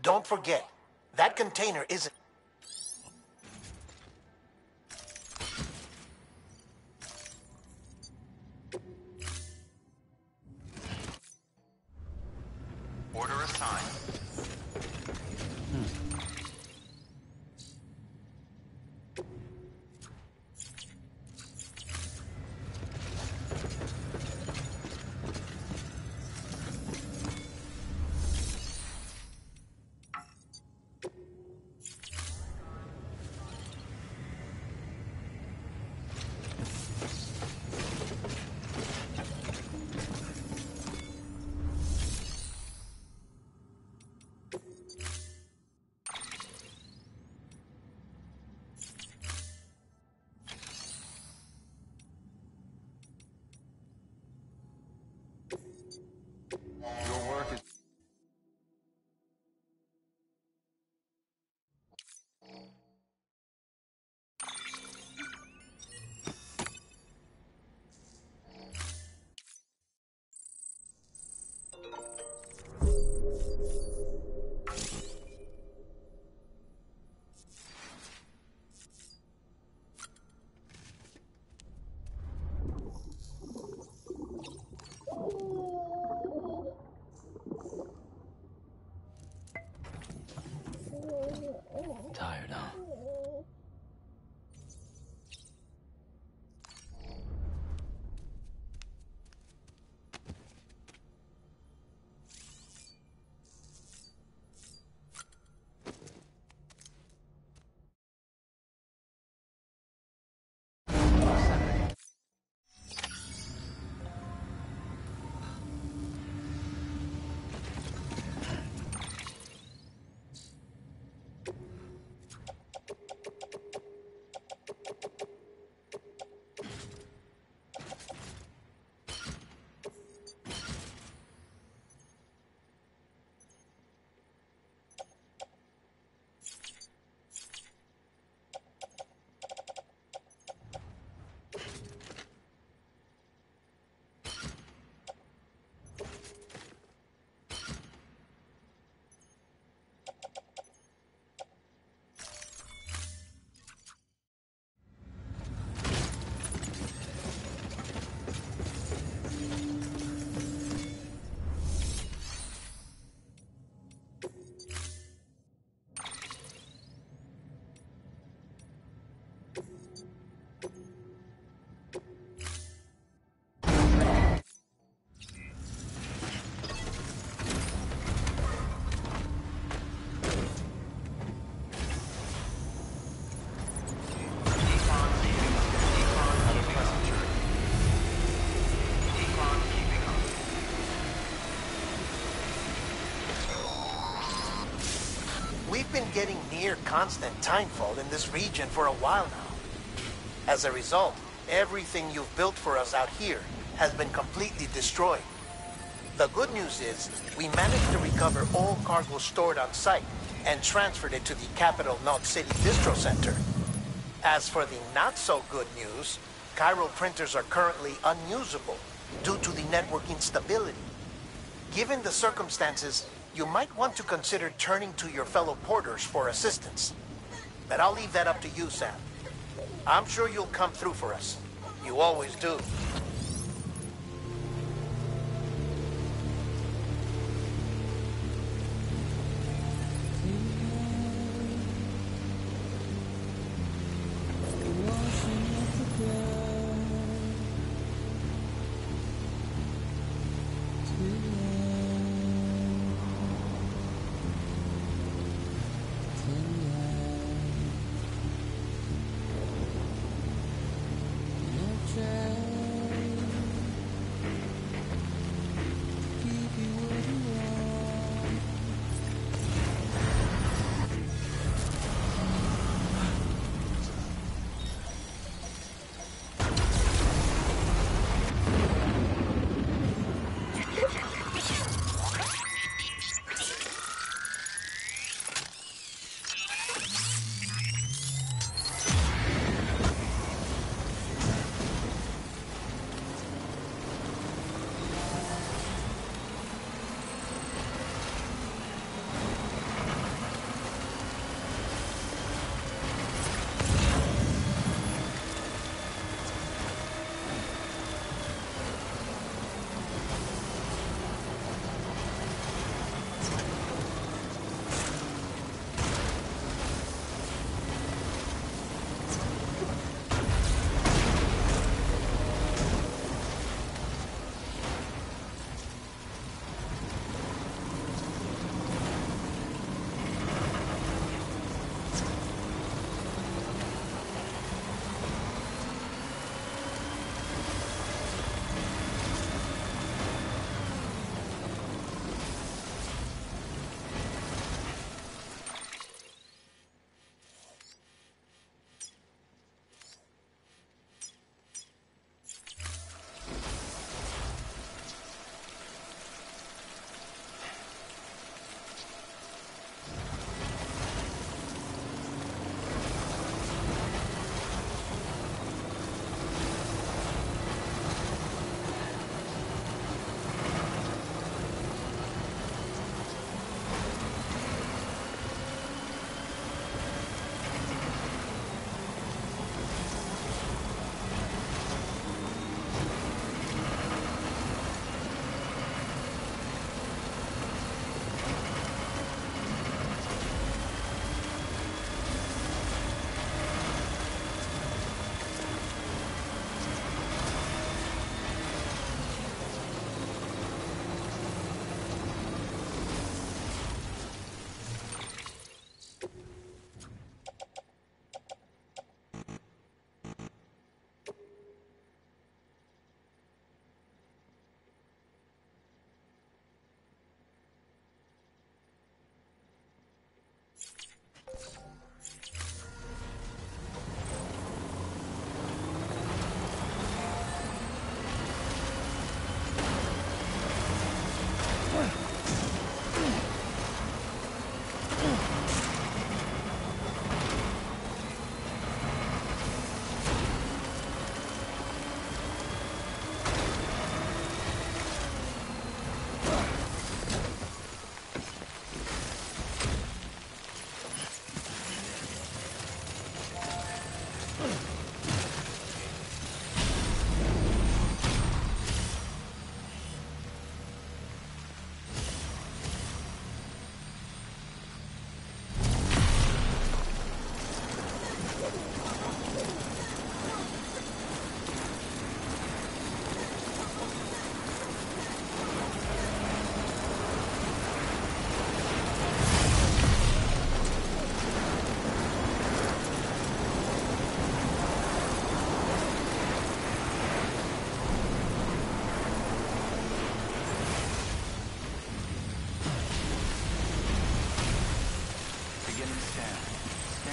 Don't forget, that container isn't... Order assigned. Your work is... Tired, huh? We've been getting near constant timefall in this region for a while now. As a result, everything you've built for us out here has been completely destroyed. The good news is, we managed to recover all cargo stored on site and transferred it to the capital Knot City Distro Center. As for the not-so-good news, Chiral printers are currently unusable due to the network instability. Given the circumstances, you might want to consider turning to your fellow porters for assistance. But I'll leave that up to you, Sam. I'm sure you'll come through for us. You always do.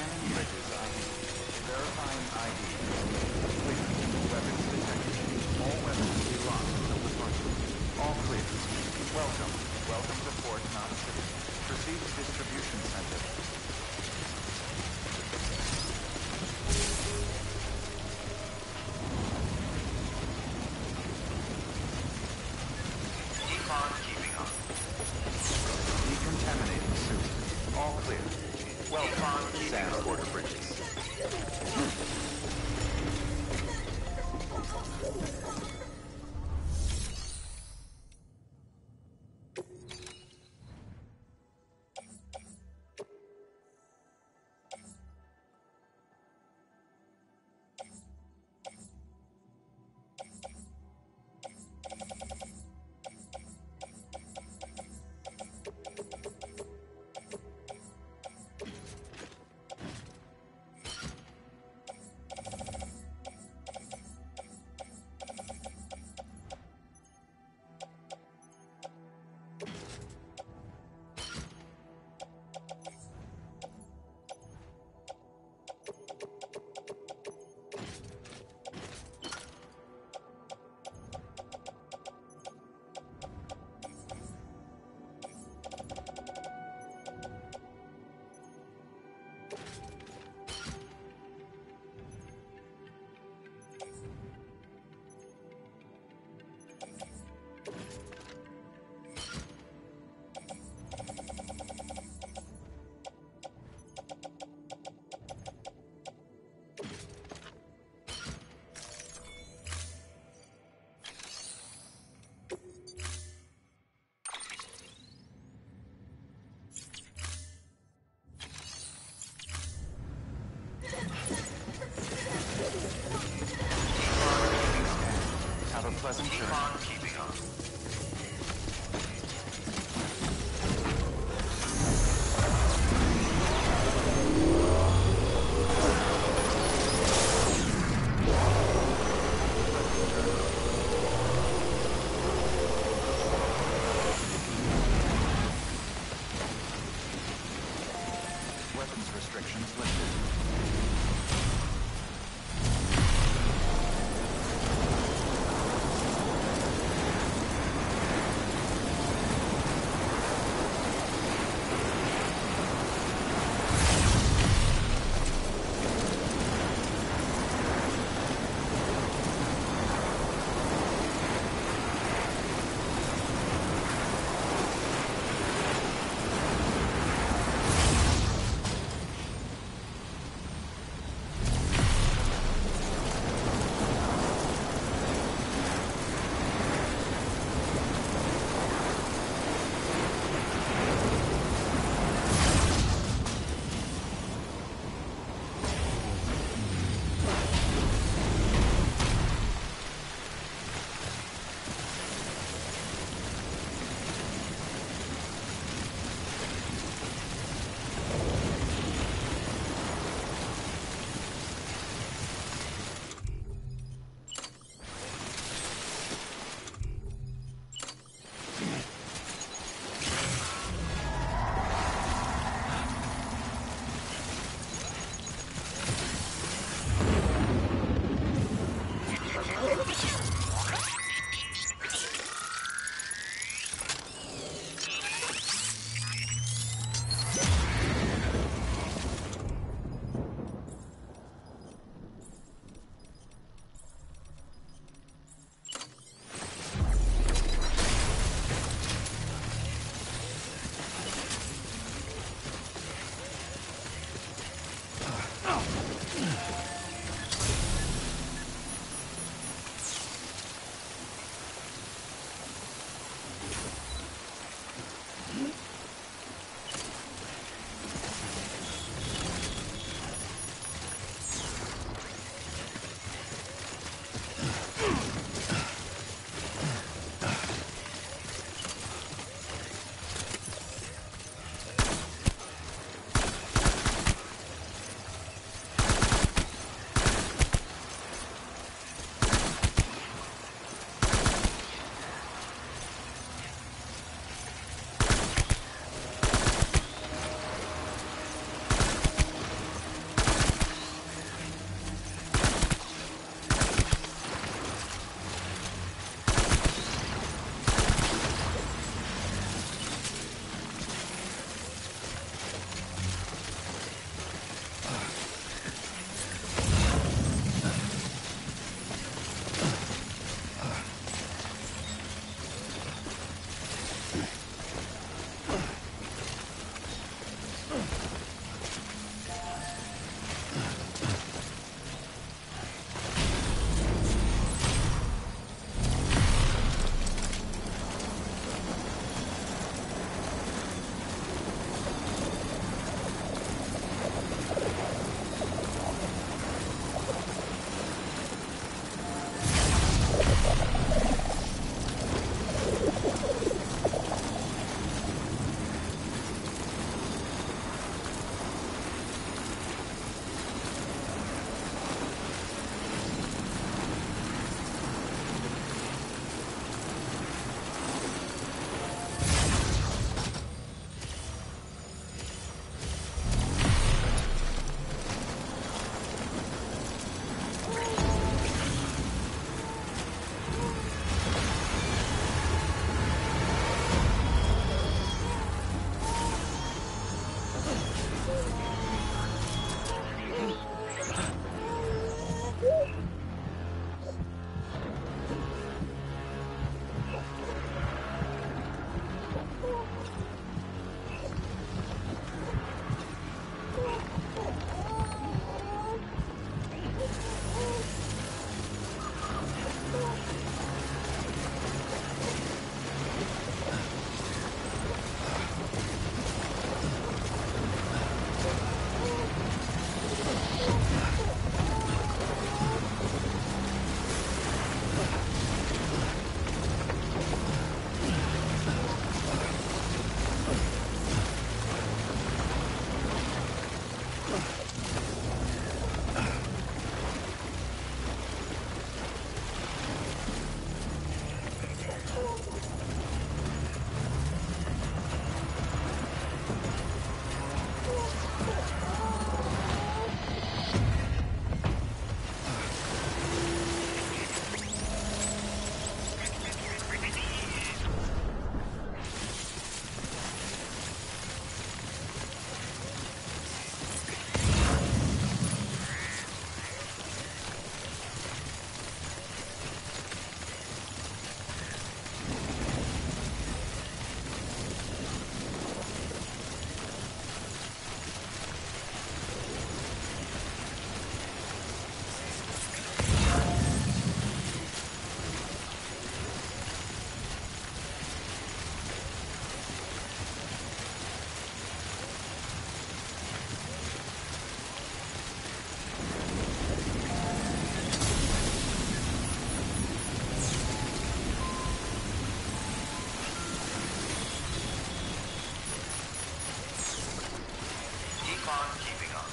Scanning bridges ID. Verifying ID. Clear. Weapons detected. All weapons will be locked until departure. All clear. Welcome. Welcome to Port Knot City. Proceed to distribution center. Decon keeping on. Decontaminating suit. All clear. Welcome. Sand border bridges. Have a pleasant journey. Decon keeping on. Weapons restrictions lifted. on keeping on.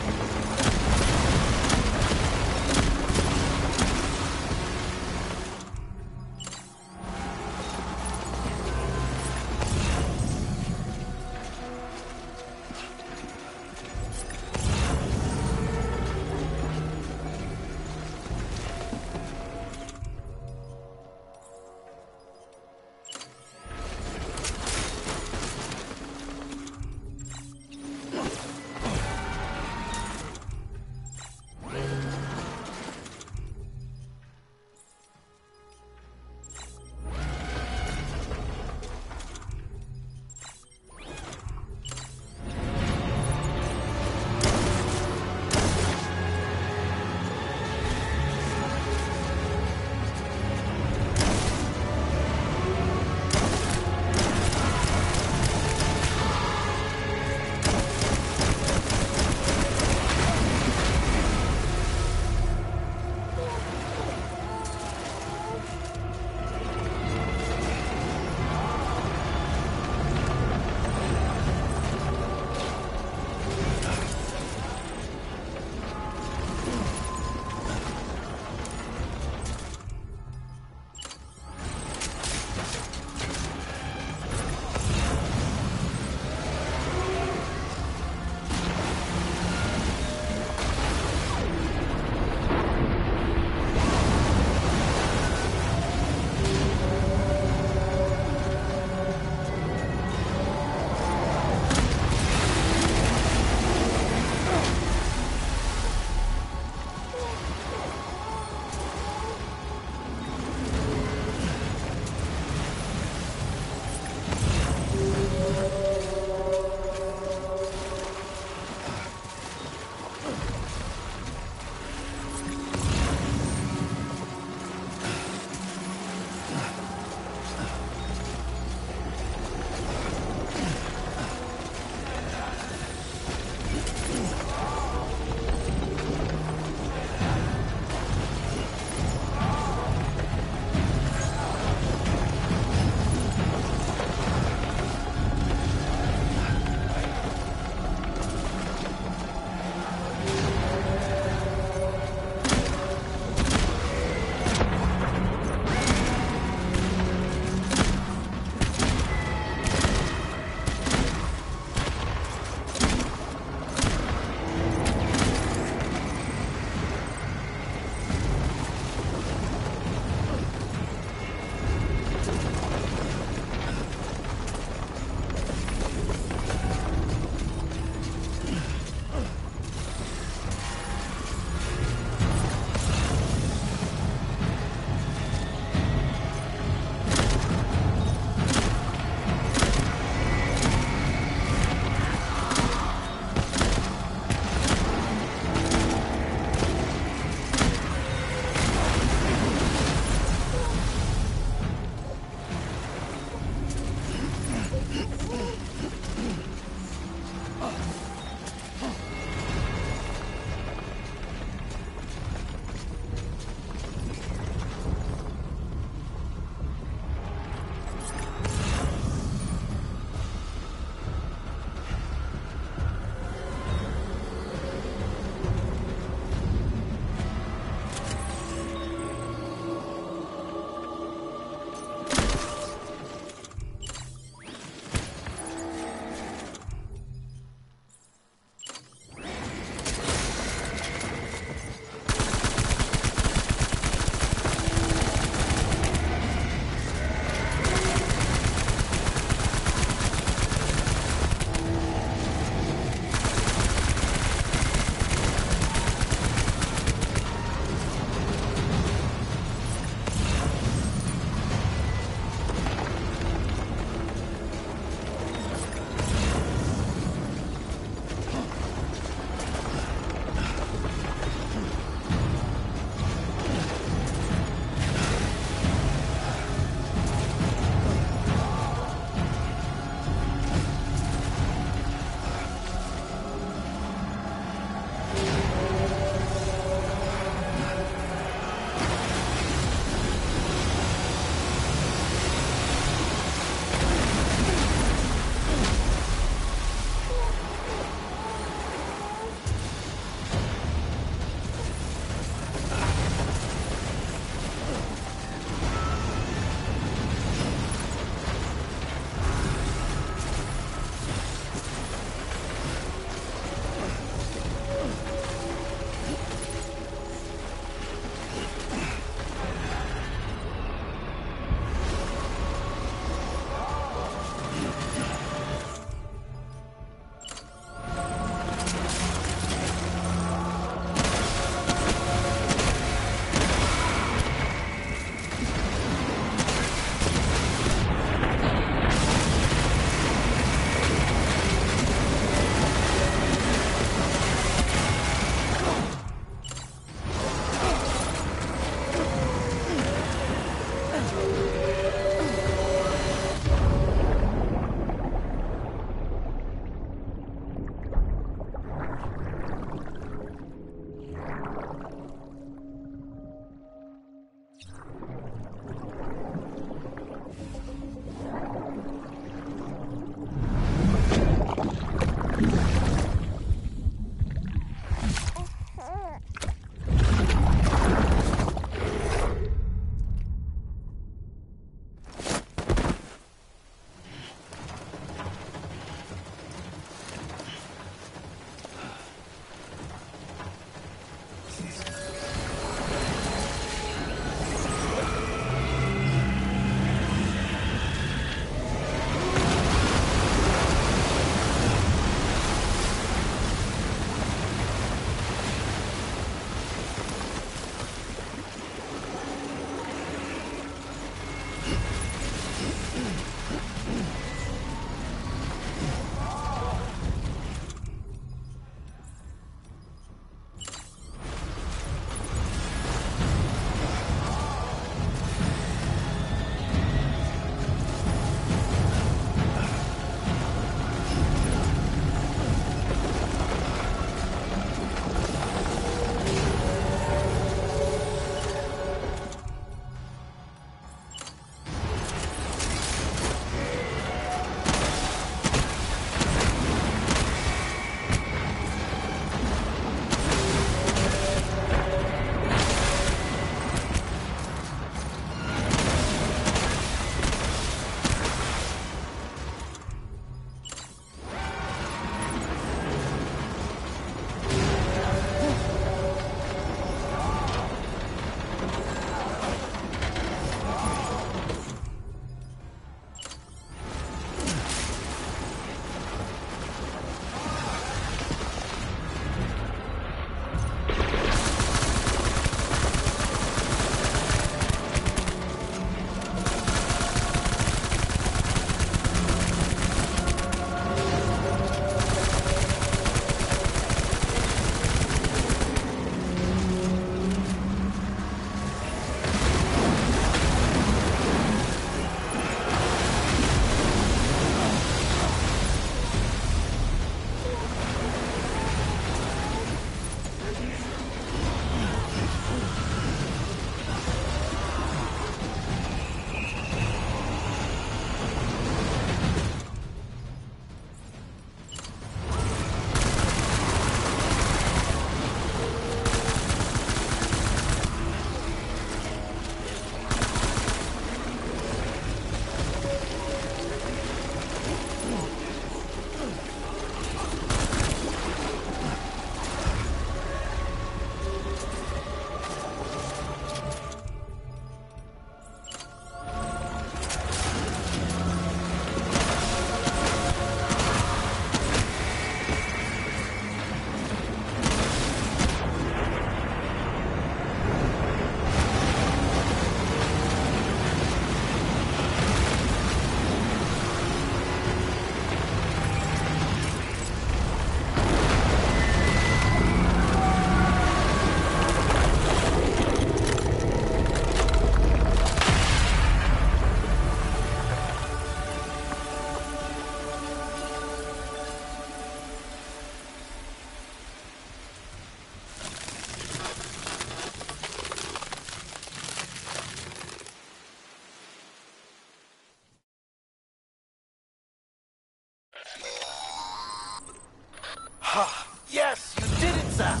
Yes, you did it, Sam!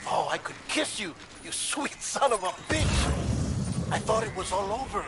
Oh, I could kiss you, you sweet son of a bitch! I thought it was all over.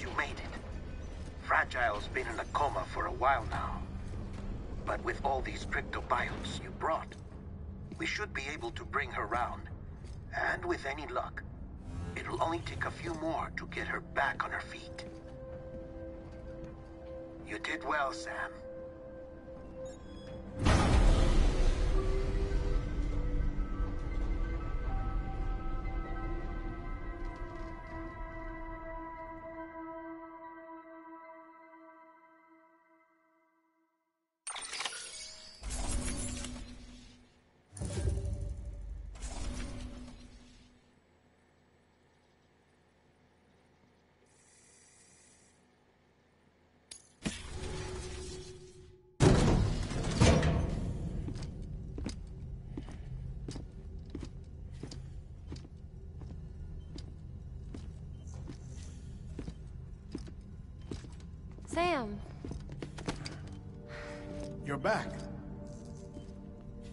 you made it. Fragile's been in a coma for a while now. But with all these cryptobiotes you brought, we should be able to bring her round. And with any luck, it'll only take a few more to get her back on her feet. You did well, Sam. Sam. You're back.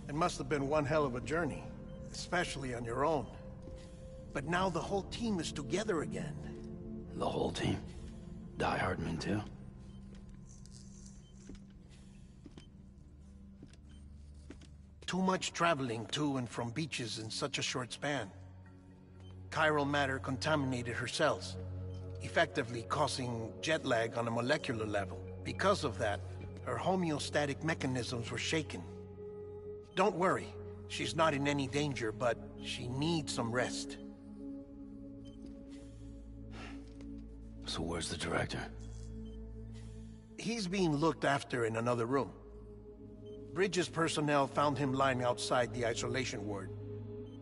It must have been one hell of a journey, especially on your own. But now the whole team is together again. The whole team? Die Hardman too? Too much traveling to and from beaches in such a short span. Chiral matter contaminated her cells, effectively causing jet lag on a molecular level. Because of that, her homeostatic mechanisms were shaken. Don't worry, she's not in any danger, but she needs some rest. So where's the director? He's being looked after in another room. Bridges personnel found him lying outside the isolation ward.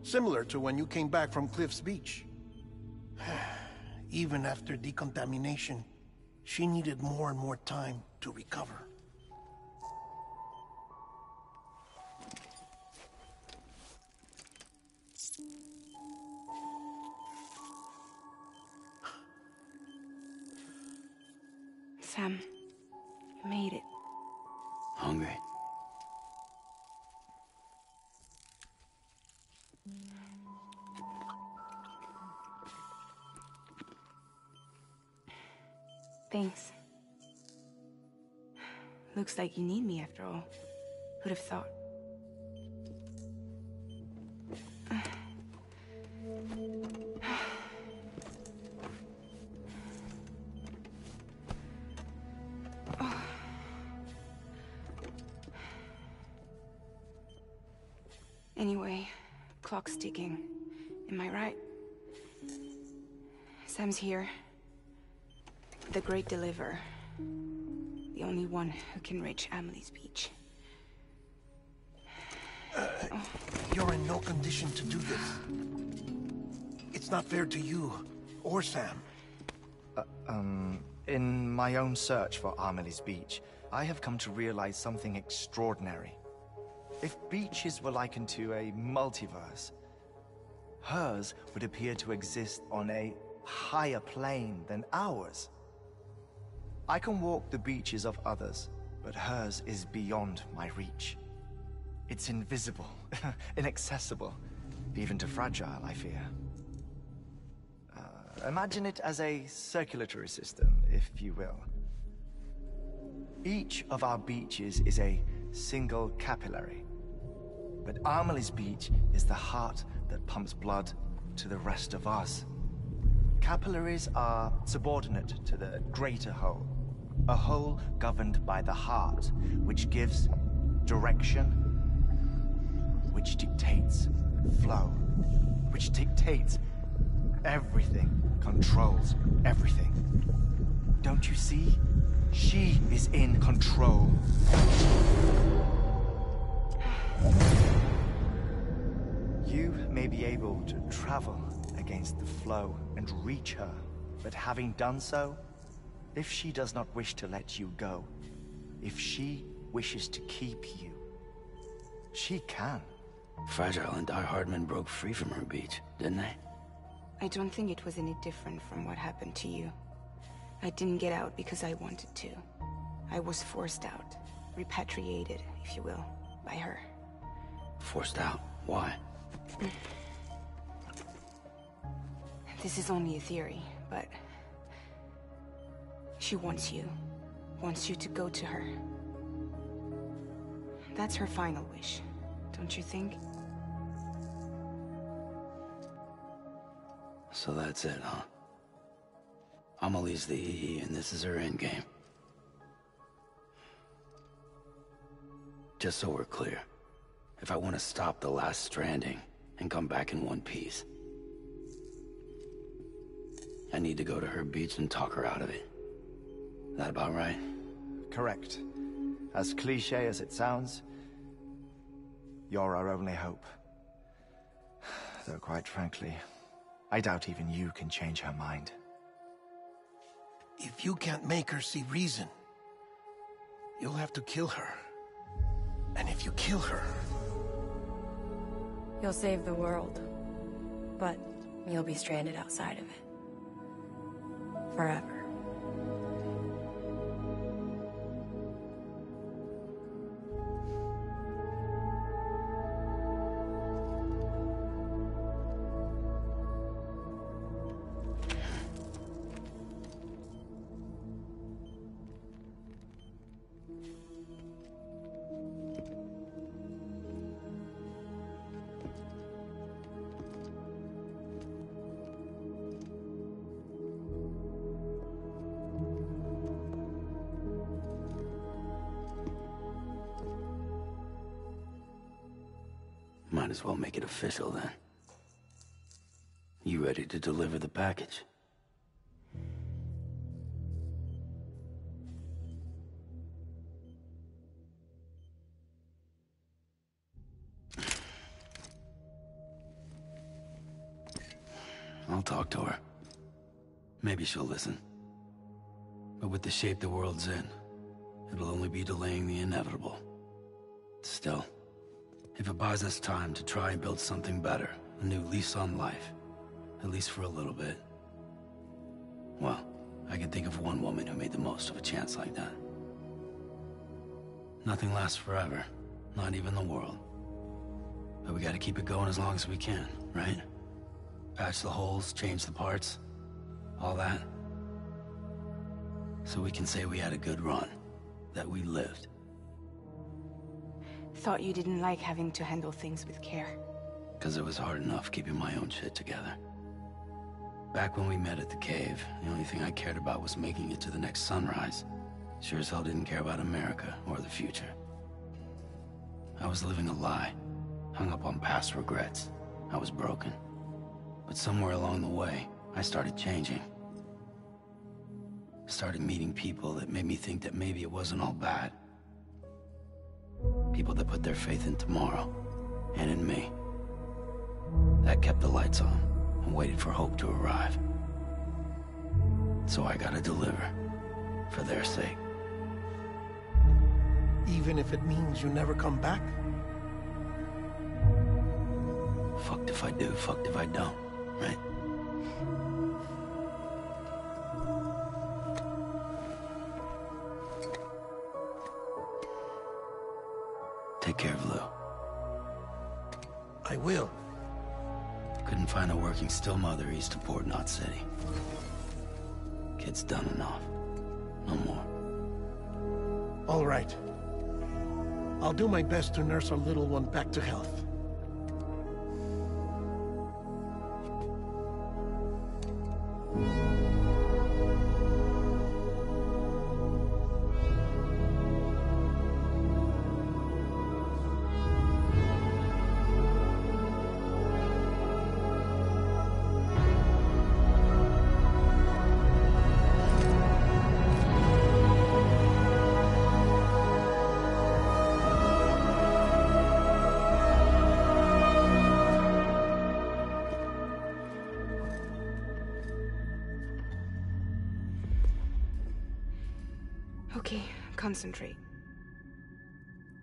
Similar to when you came back from Cliff's Beach. Even after decontamination, she needed more and more time to recover. Sam, you made it. Hungry? Thanks. Looks like you need me after all. Who'd have thought? Anyway, clock's ticking. Am I right? Sam's here. The Great Deliverer. The only one who can reach Amelie's Beach. You're in no condition to do this. It's not fair to you, or Sam. In my own search for Amelie's Beach, I have come to realize something extraordinary. If beaches were likened to a multiverse, hers would appear to exist on a higher plane than ours. I can walk the beaches of others, but hers is beyond my reach. It's invisible, inaccessible, even to Fragile, I fear. Imagine it as a circulatory system, if you will. Each of our beaches is a single capillary, but Amelie's Beach is the heart that pumps blood to the rest of us. Capillaries are subordinate to the greater whole, a whole governed by the heart, which gives direction, which dictates flow, which dictates everything, controls everything. Don't you see? She is in control. You may be able to travel against the flow and reach her, but having done so, if she does not wish to let you go, if she wishes to keep you, she can. Fragile and Die Hardman broke free from her beach, didn't they? I don't think it was any different from what happened to you. I didn't get out because I wanted to. I was forced out. Repatriated, if you will, by her. Forced out? Why? This is only a theory, but She wants you to go to her. That's her final wish, don't you think? So that's it, huh? Amelie's the EE, and this is her endgame. Just so we're clear, if I want to stop the last stranding and come back in one piece, I need to go to her beach and talk her out of it. That about right? Correct. As cliché as it sounds, you're our only hope. Though quite frankly, I doubt even you can change her mind. If you can't make her see reason, you'll have to kill her. And if you kill her... You'll save the world, but you'll be stranded outside of it. Forever. Might as well make it official then. You ready to deliver the package? I'll talk to her. Maybe she'll listen. But with the shape the world's in, it'll only be delaying the inevitable. Still, if it buys us time to try and build something better, a new lease on life, at least for a little bit, well, I can think of one woman who made the most of a chance like that. Nothing lasts forever, not even the world. But we gotta keep it going as long as we can, right? Patch the holes, change the parts, all that. So we can say we had a good run, that we lived. Thought you didn't like having to handle things with care. 'Cause it was hard enough keeping my own shit together. Back when we met at the cave, the only thing I cared about was making it to the next sunrise. Sure as hell didn't care about America or the future. I was living a lie, hung up on past regrets. I was broken. But somewhere along the way, I started changing. Started meeting people that made me think that maybe it wasn't all bad. People that put their faith in tomorrow, and in me. That kept the lights on, and waited for hope to arrive. So I gotta deliver, for their sake. Even if it means you never come back? Fucked if I do, fucked if I don't, right? Take care of Lou. I will. Couldn't find a working still mother east of Port Knot City. Kid's done enough. No more. All right. I'll do my best to nurse our little one back to health. Okay, concentrate.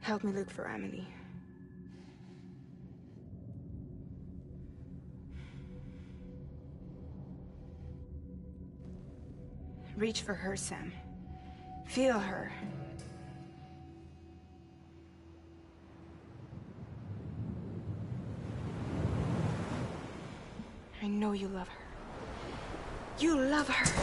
Help me look for Amelie. Reach for her, Sam. Feel her. I know you love her. You love her!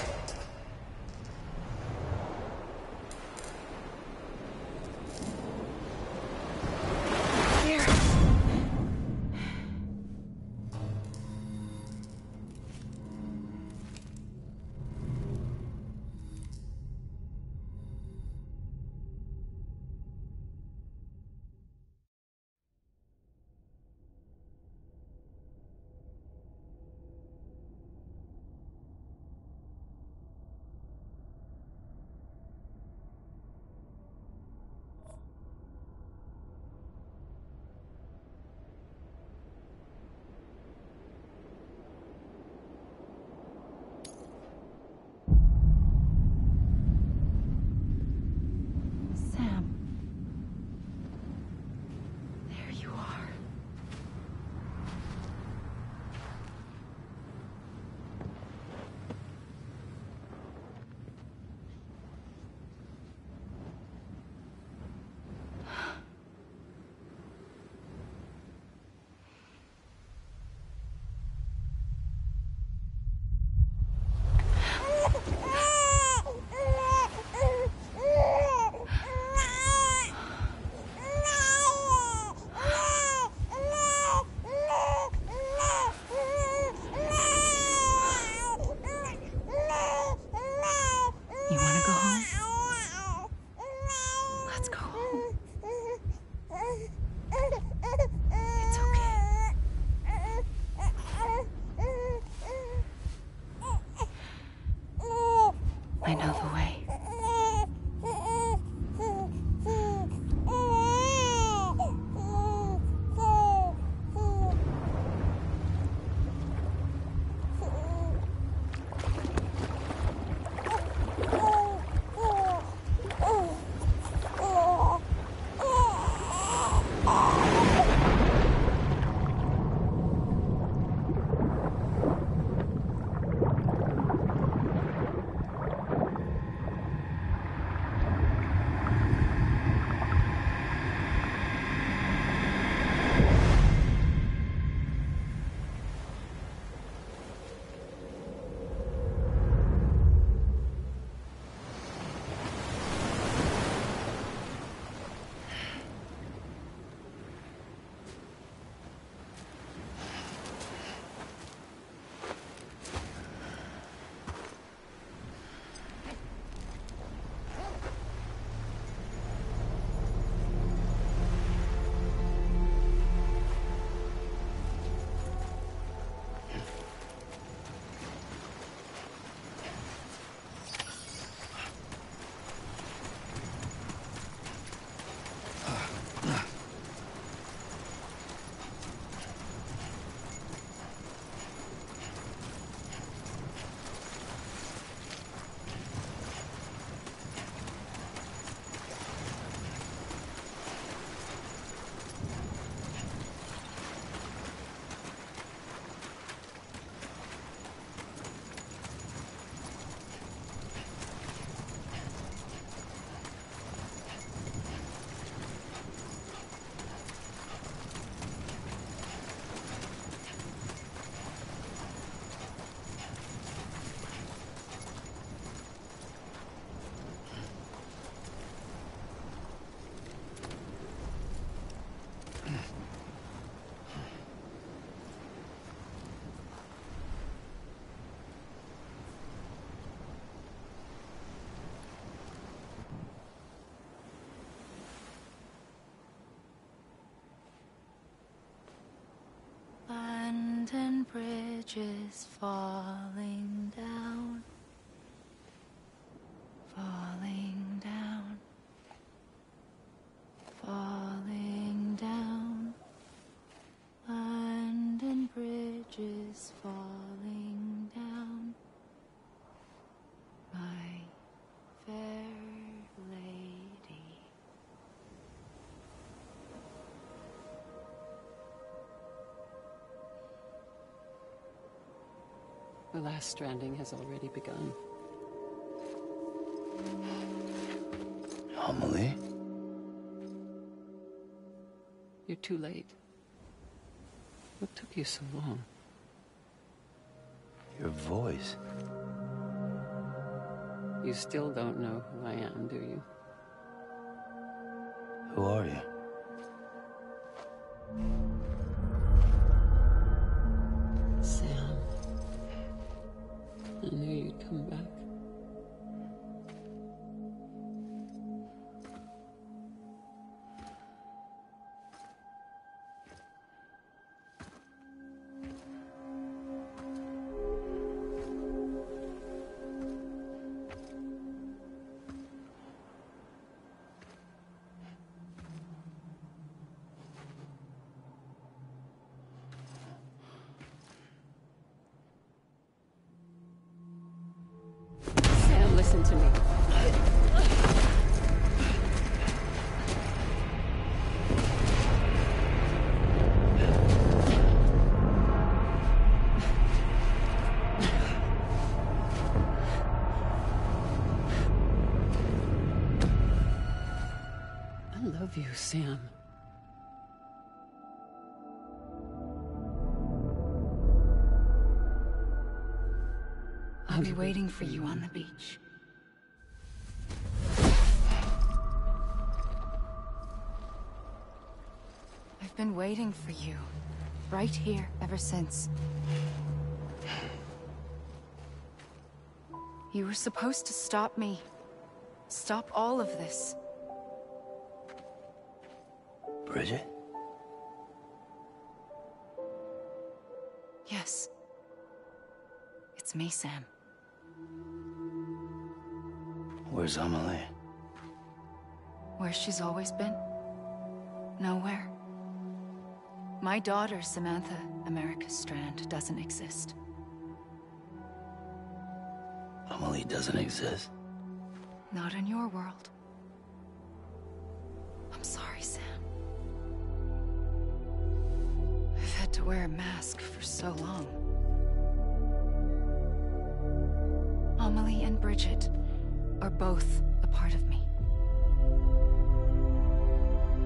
bridges falling down, falling down, falling down, London bridges falling down, my fair lady. The last stranding has already begun. Amelie? You're too late. What took you so long? Your voice. You still don't know who I am, do you? Who are you? Sam. I knew you'd come back. Sam, listen to me. I love you, Sam. I'll be waiting for you on the beach. I've been waiting for you, right here, ever since. You were supposed to stop me. Stop all of this. Bridget? Yes. It's me, Sam. Where's Amelie? Where she's always been? Nowhere. My daughter, Samantha America Strand, doesn't exist. Amelie doesn't exist? Not in your world. I'm sorry, Sam. I've had to wear a mask for so long. Amelie and Bridget are both a part of me.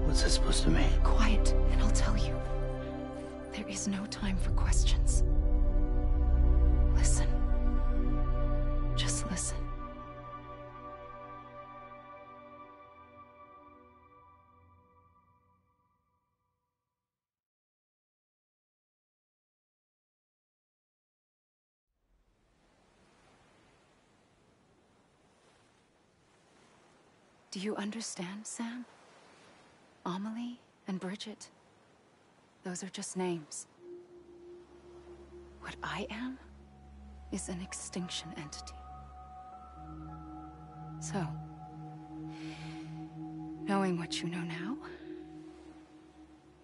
What's that supposed to mean? Quiet, and I'll tell you. There is no time for questions. Listen. Just listen. Do you understand, Sam? Amelie and Bridget, those are just names. What I am is an extinction entity. So, knowing what you know now,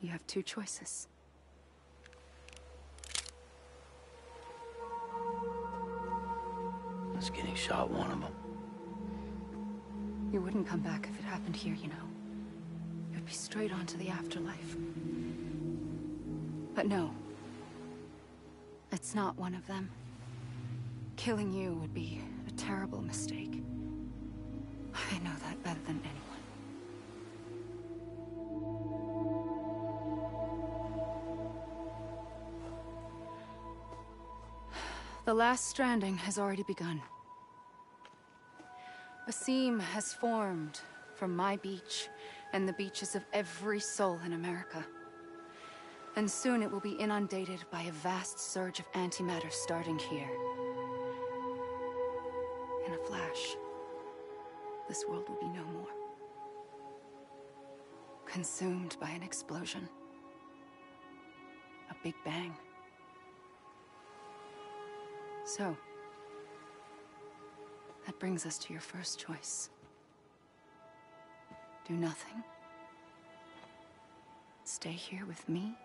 you have two choices. Is getting shot one of them? You wouldn't come back if it happened here, you know. You'd be straight on to the afterlife. But no. It's not one of them. Killing you would be a terrible mistake. I know that better than anyone. The last stranding has already begun. A seam has formed from my beach and the beaches of every soul in America. And soon it will be inundated by a vast surge of antimatter starting here. In a flash, this world will be no more. Consumed by an explosion. A big bang. So, that brings us to your first choice. Do nothing. Stay here with me,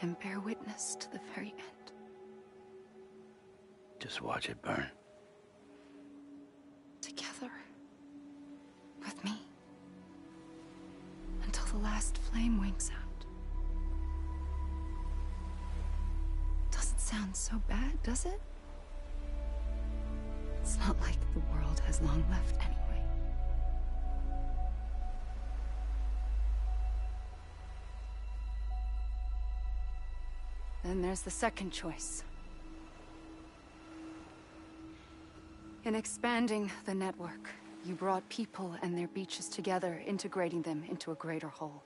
and bear witness to the very end. Just watch it burn. Together. With me. Until the last flame winks out. Doesn't sound so bad, does it? It's not like the world has long left anyway. Then there's the second choice. In expanding the network, you brought people and their beaches together, integrating them into a greater whole.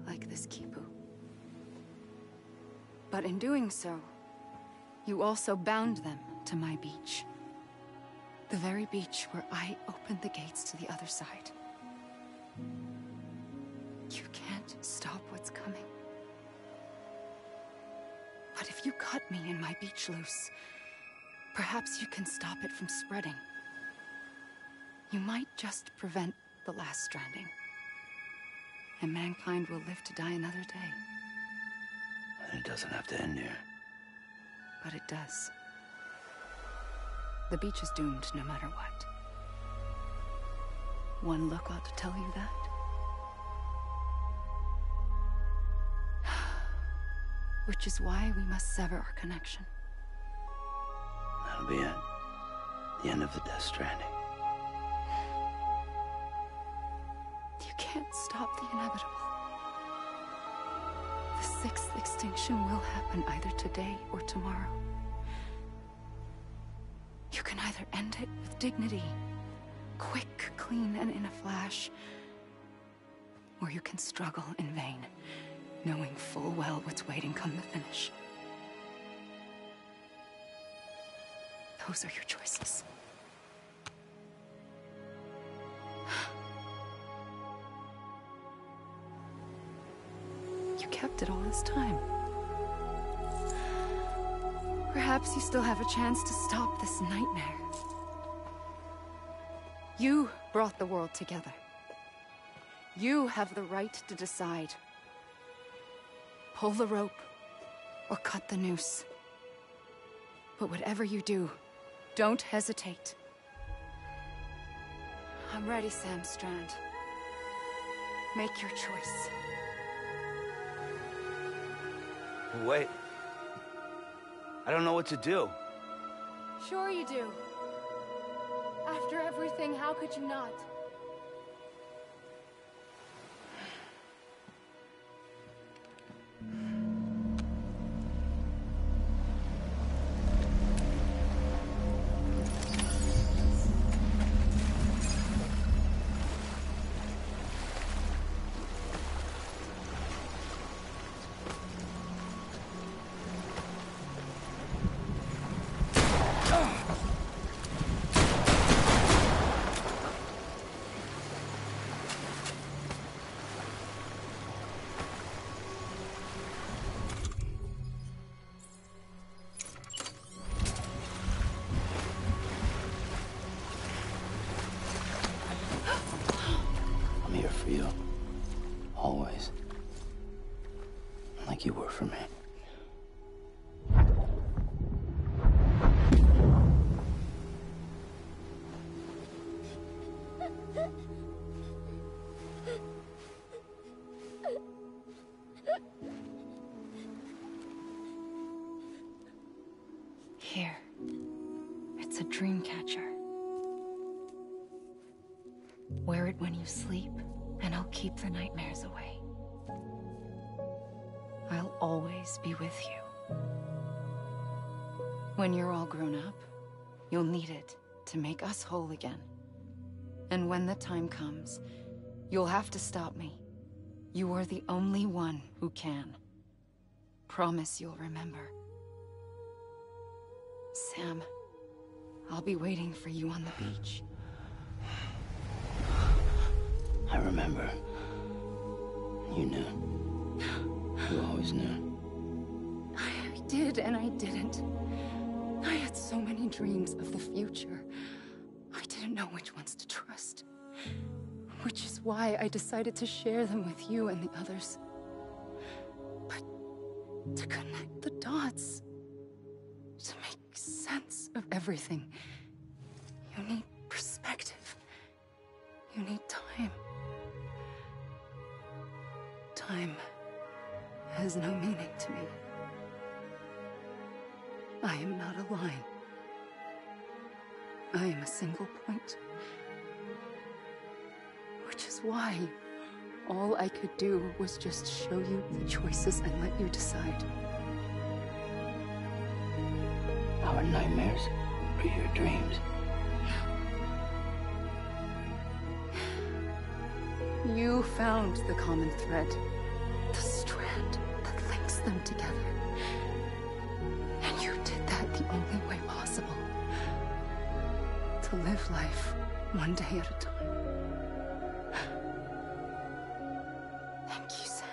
Like this Kipu. But in doing so, you also bound them to my beach. The very beach where I opened the gates to the other side. You can't stop what's coming. But if you cut me and my beach loose, perhaps you can stop it from spreading. You might just prevent the last stranding. And mankind will live to die another day. And it doesn't have to end here. But it does. The beach is doomed no matter what. One look ought to tell you that. Which is why we must sever our connection. That'll be it. The end of the Death Stranding. You can't stop the inevitable. The sixth extinction will happen either today or tomorrow. You can either end it with dignity, quick, clean, and in a flash, or you can struggle in vain, knowing full well what's waiting come the finish. Those are your choices. You kept it all this time. Perhaps you still have a chance to stop this nightmare. You brought the world together. You have the right to decide. Pull the rope, or cut the noose. But whatever you do, don't hesitate. I'm ready, Sam Strand. Make your choice. Wait. I don't know what to do. Sure you do. After everything, how could you not? I'm here for you. Always. Like you were for me. Here. It's a dream catcher. Wear it when you sleep, and I'll keep the nightmares away. I'll always be with you. When you're all grown up, you'll need it to make us whole again. And when the time comes, you'll have to stop me. You are the only one who can. Promise you'll remember. Sam, I'll be waiting for you on the beach. I remember. You knew. You always knew. I did and I didn't. I had so many dreams of the future. I didn't know which ones to trust. Which is why I decided to share them with you and the others. But to connect the dots, to make sense of everything, you need perspective. You need time. Time has no meaning to me. I am not a line. I am a single point. Which is why all I could do was just show you the choices and let you decide. Our nightmares are your dreams. You found the common thread, the strand that links them together. And you did that the only way possible. To live life one day at a time. Thank you, Sam.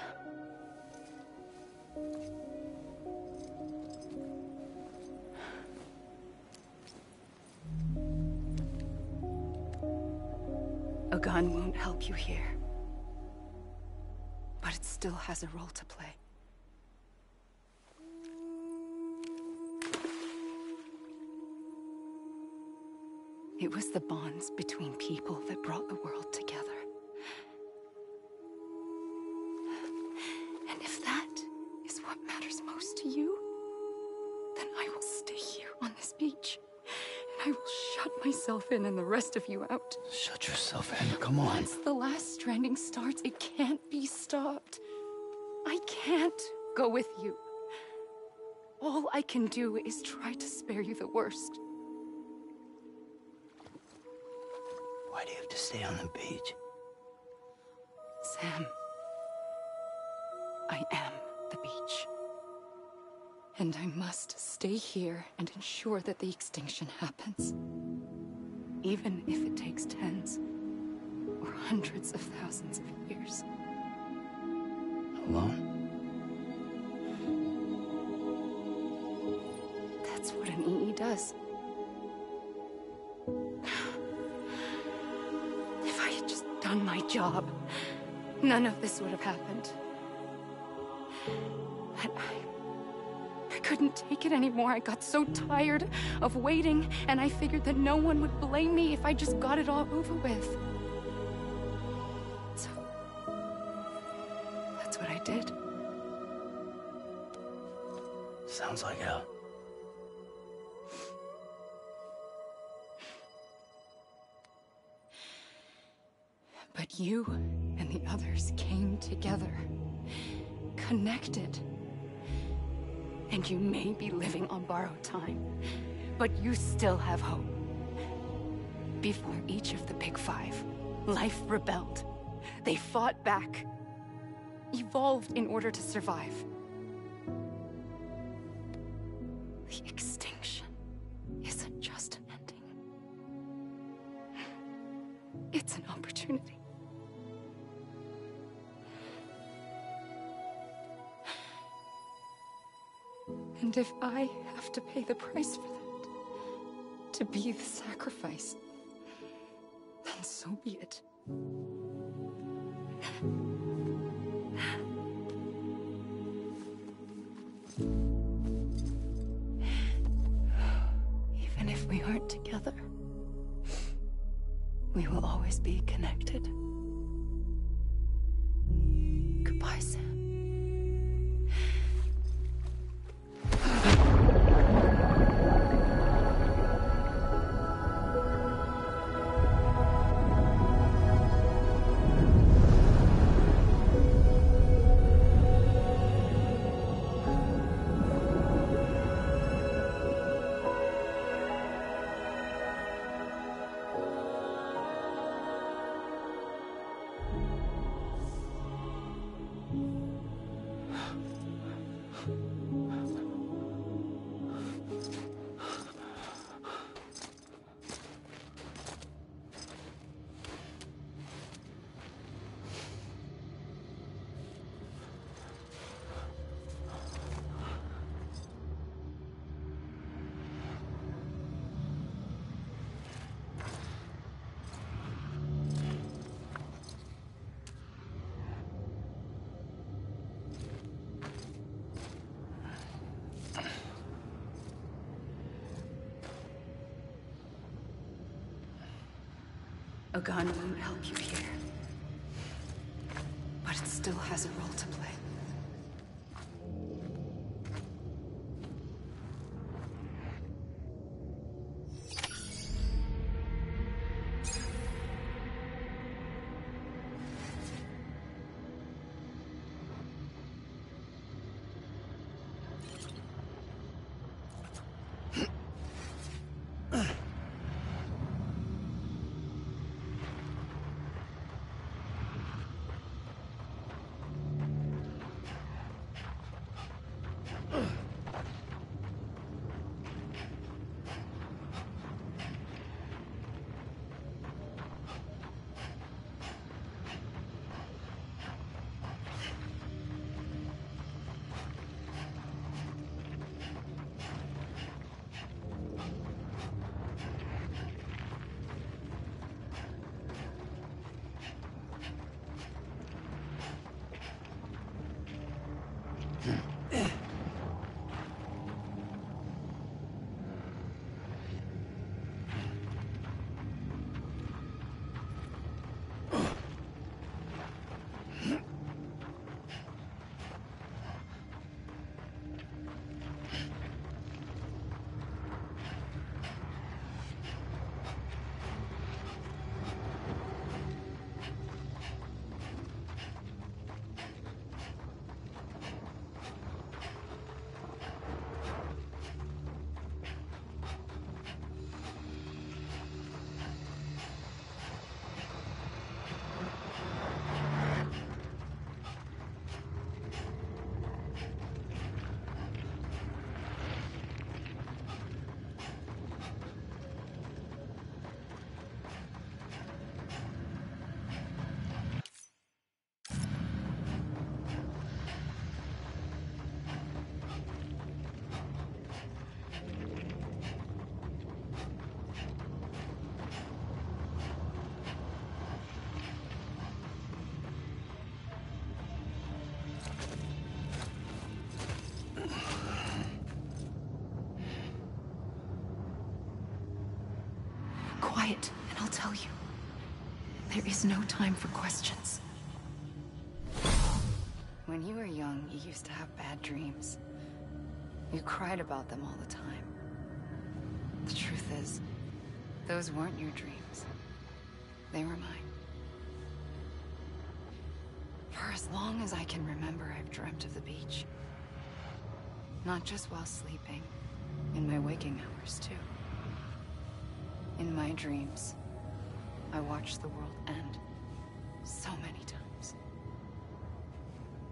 A gun won't help you here. But it still has a role to play. It was the bonds between people that brought the world together. And if that is what matters most to you, then I will stay here on this beach. And I will shut myself in and the rest of you out. Shut yourself in, come on. Once the last stranding starts, it can't be stopped. I can't go with you. All I can do is try to spare you the worst. Why do you have to stay on the beach? Sam, I am the beach. And I must stay here and ensure that the extinction happens. Even if it takes tens or hundreds of thousands of years. Alone? That's what an EE does. If I had just done my job, none of this would have happened. But I couldn't take it anymore. I got so tired of waiting, and I figured that no one would blame me if I just got it all over with. So, that's what I did. Sounds like hell. But you and the others came together, connected. And you may be living on borrowed time, but you still have hope. Before each of the Big Five, life rebelled. They fought back, evolved in order to survive. The extinction isn't just an ending. It's an opportunity. And if I have to pay the price for that, to be the sacrifice, then so be it. Even if we aren't together, we will always be connected. Goodbye, Sam. A gun won't help you here. But it still has a role to play. Quiet, and I'll tell you. There is no time for questions. When you were young, you used to have bad dreams. You cried about them all the time. The truth is, those weren't your dreams. They were mine. For as long as I can remember, I've dreamt of the beach. Not just while sleeping, in my waking hours, too. In my dreams, I watched the world end so many times.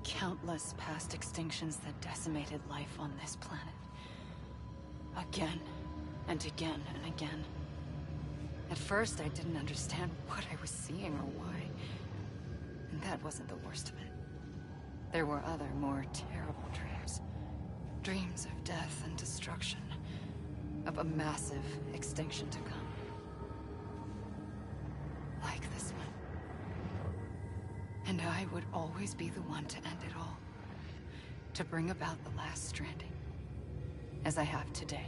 Countless past extinctions that decimated life on this planet. Again, and again, and again. At first, I didn't understand what I was seeing or why. And that wasn't the worst of it. There were other, more terrible dreams. Dreams of death and destruction. Of a massive extinction to come. Like this one. And I would always be the one to end it all. To bring about the last stranding. As I have today.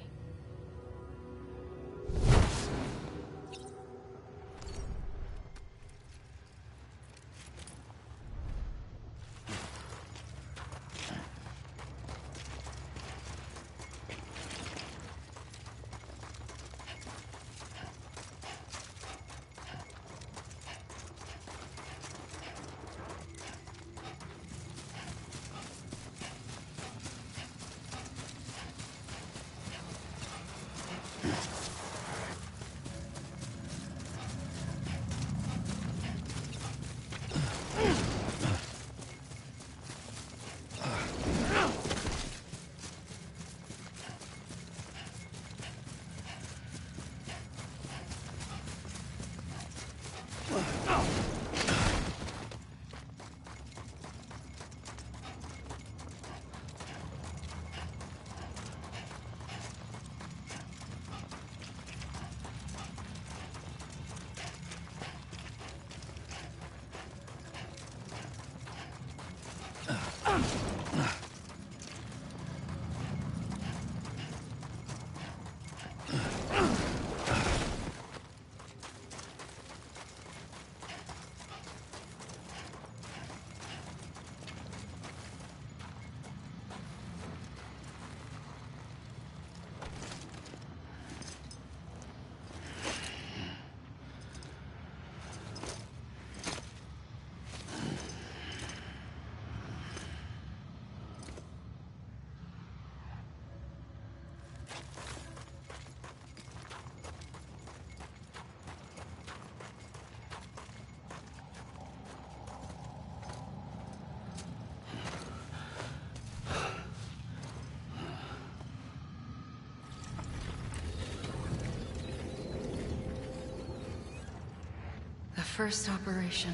first operation,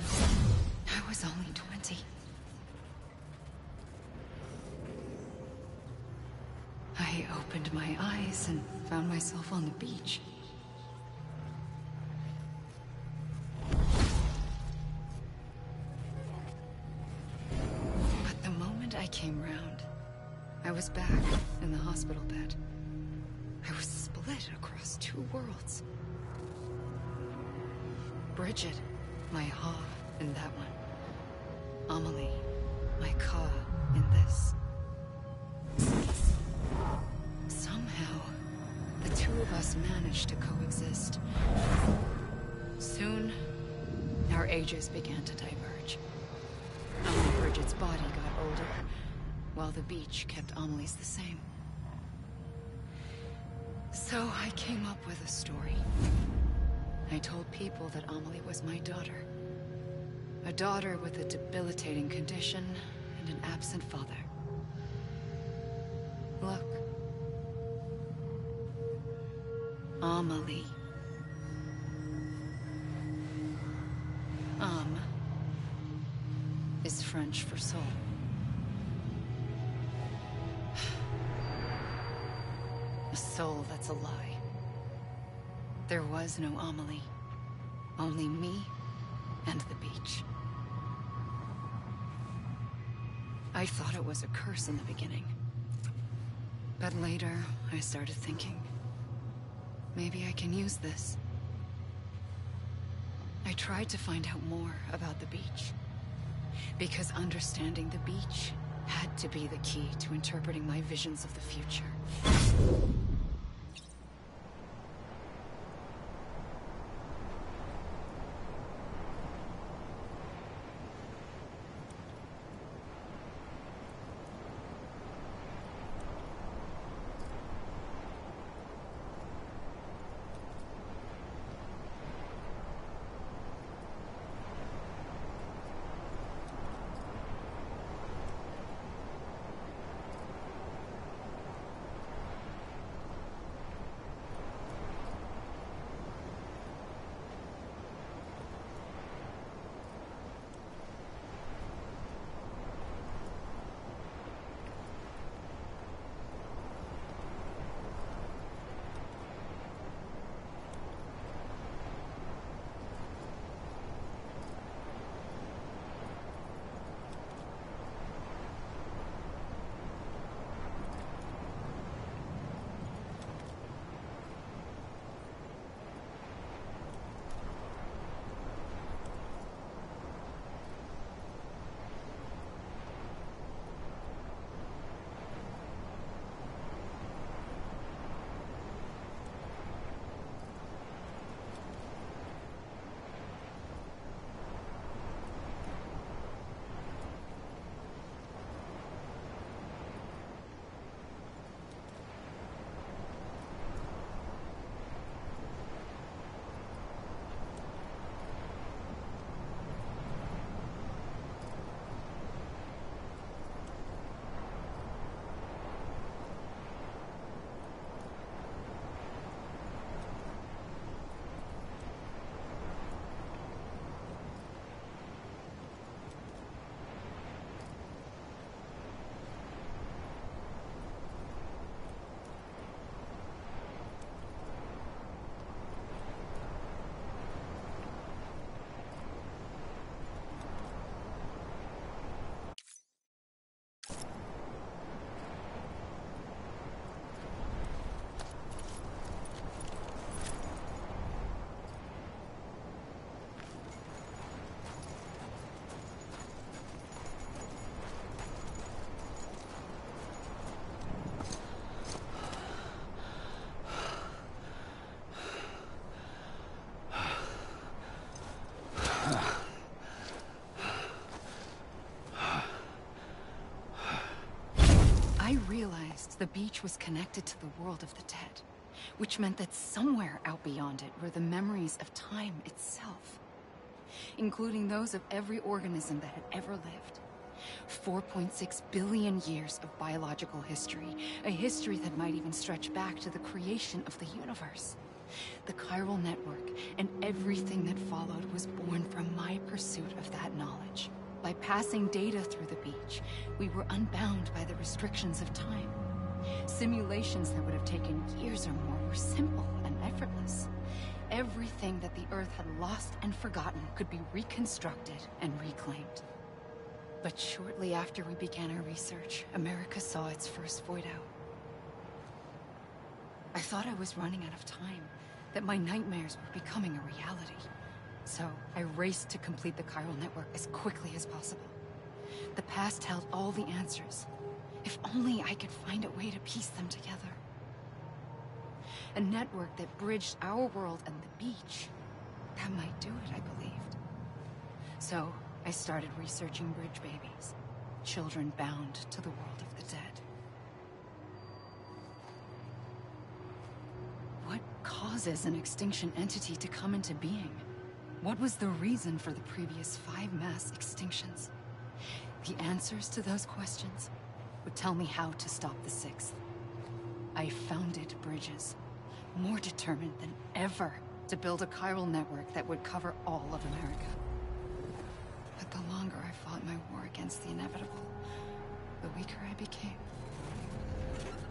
I was only 20. I opened my eyes and found myself on the beach. But the moment I came round, I was back in the hospital bed. I was split across two worlds. Bridget, my Ha in that one. Amelie, my Ka in this. Somehow, the two of us managed to coexist. Soon, our ages began to diverge. Only Bridget's body got older, while the beach kept Amelie's the same. So I came up with a story. I told people that Amelie was my daughter. A daughter with a debilitating condition and an absent father. Look. Amelie. Is French for soul. A soul that's a lie. There was no Amelie. Only me and the beach. I thought it was a curse in the beginning. But later, I started thinking, maybe I can use this. I tried to find out more about the beach. Because understanding the beach had to be the key to interpreting my visions of the future. I realized the beach was connected to the world of the dead, which meant that somewhere out beyond it were the memories of time itself, including those of every organism that had ever lived. 4.6 billion years of biological history, a history that might even stretch back to the creation of the universe. The chiral network and everything that followed was born from my pursuit of that knowledge. By passing data through the beach, we were unbound by the restrictions of time. Simulations that would have taken years or more were simple and effortless. Everything that the Earth had lost and forgotten could be reconstructed and reclaimed. But shortly after we began our research, America saw its first void out. I thought I was running out of time, that my nightmares were becoming a reality. So I raced to complete the chiral network as quickly as possible. The past held all the answers. If only I could find a way to piece them together. A network that bridged our world and the beach. That might do it, I believed. So I started researching bridge babies, children bound to the world of the dead. What causes an extinction entity to come into being? What was the reason for the previous 5 mass extinctions? The answers to those questions would tell me how to stop the 6th. I founded bridges, more determined than ever to build a chiral network that would cover all of America. But the longer I fought my war against the inevitable, the weaker I became.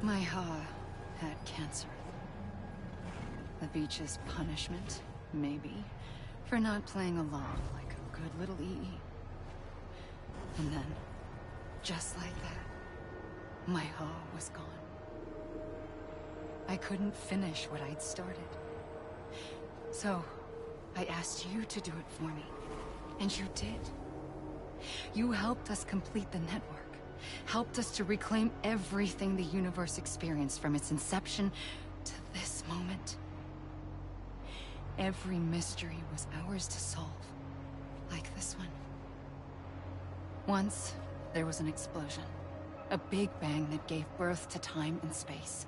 My Ha had cancer. The beach's punishment, maybe, for not playing along like a good little EE. And then, just like that, my Ha was gone. I couldn't finish what I'd started. So, I asked you to do it for me. And you did. You helped us complete the network. Helped us to reclaim everything the universe experienced from its inception to this moment. Every mystery was ours to solve. Like this one. Once, there was an explosion. A big bang that gave birth to time and space.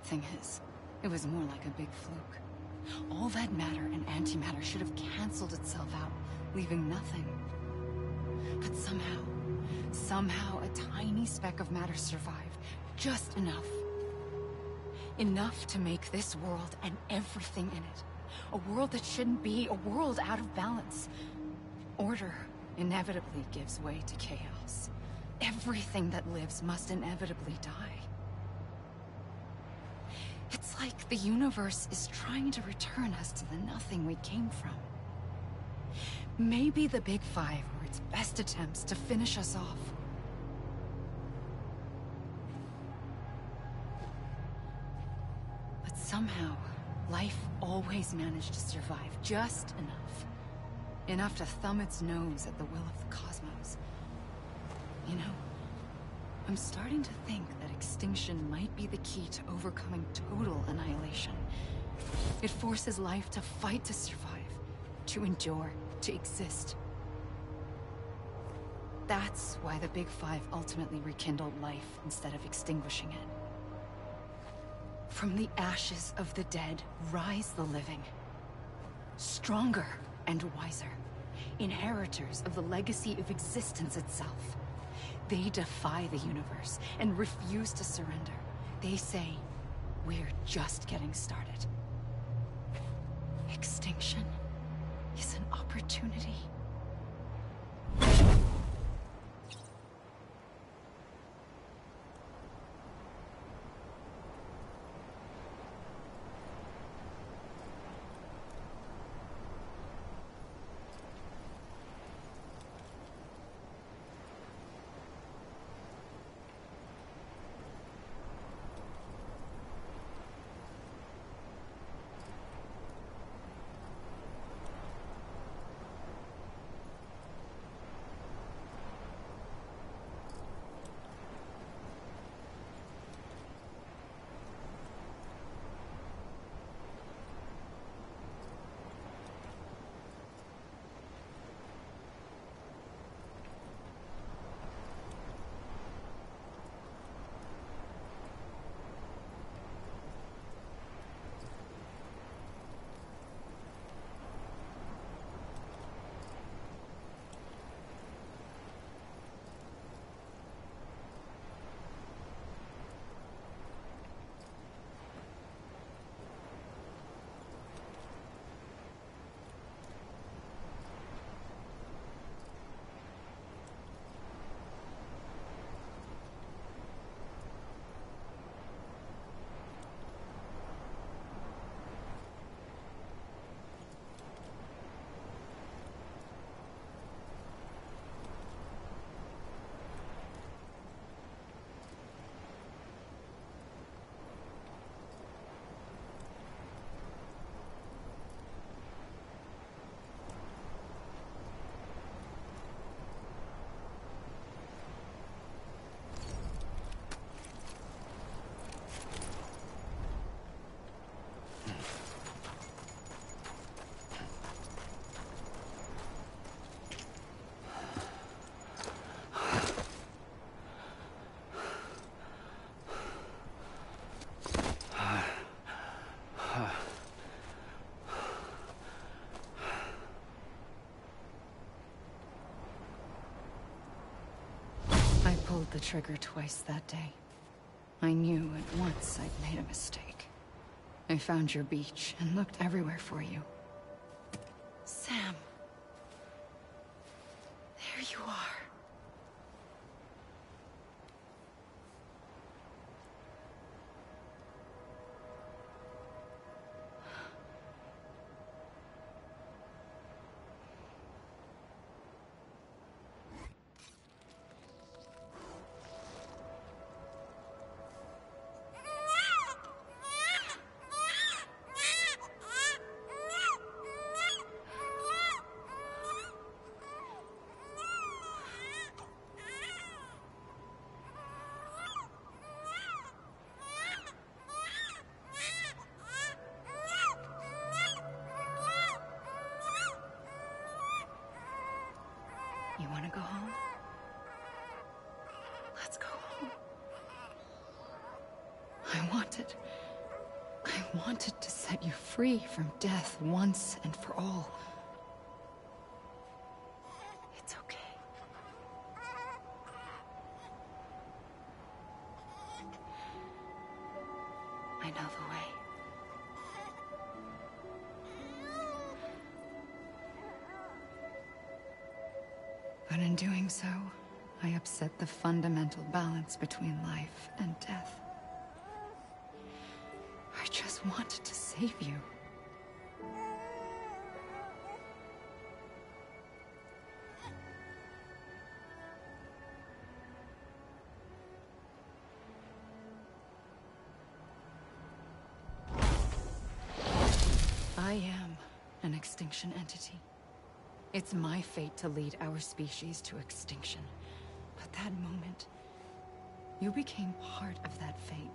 Thing is, it was more like a big fluke. All that matter and antimatter should have canceled itself out, leaving nothing. But somehow a tiny speck of matter survived. Just enough. Enough to make this world and everything in it. A world that shouldn't be, a world out of balance. Order inevitably gives way to chaos. Everything that lives must inevitably die. It's like the universe is trying to return us to the nothing we came from. Maybe the Big Five were its best attempts to finish us off. But somehow, life always managed to survive just enough. Enough to thumb its nose at the will of the cosmos. You know, I'm starting to think that extinction might be the key to overcoming total annihilation. It forces life to fight to survive, to endure, to exist. That's why the Big Five ultimately rekindled life instead of extinguishing it. From the ashes of the dead rise the living. Stronger and wiser. Inheritors of the legacy of existence itself. They defy the universe and refuse to surrender. They say, we're just getting started. Extinction is an opportunity. the trigger twice that day. I knew at once I'd made a mistake. I found your beach and looked everywhere for you. Sam. There you are. You want to go home? Let's go home. I wanted to set you free from death once and for all. It's okay. I know the way. But in doing so, I upset the fundamental balance between life and death. I just wanted to save you. I am an extinction entity. It's my fate to lead our species to extinction. But that moment, you became part of that fate.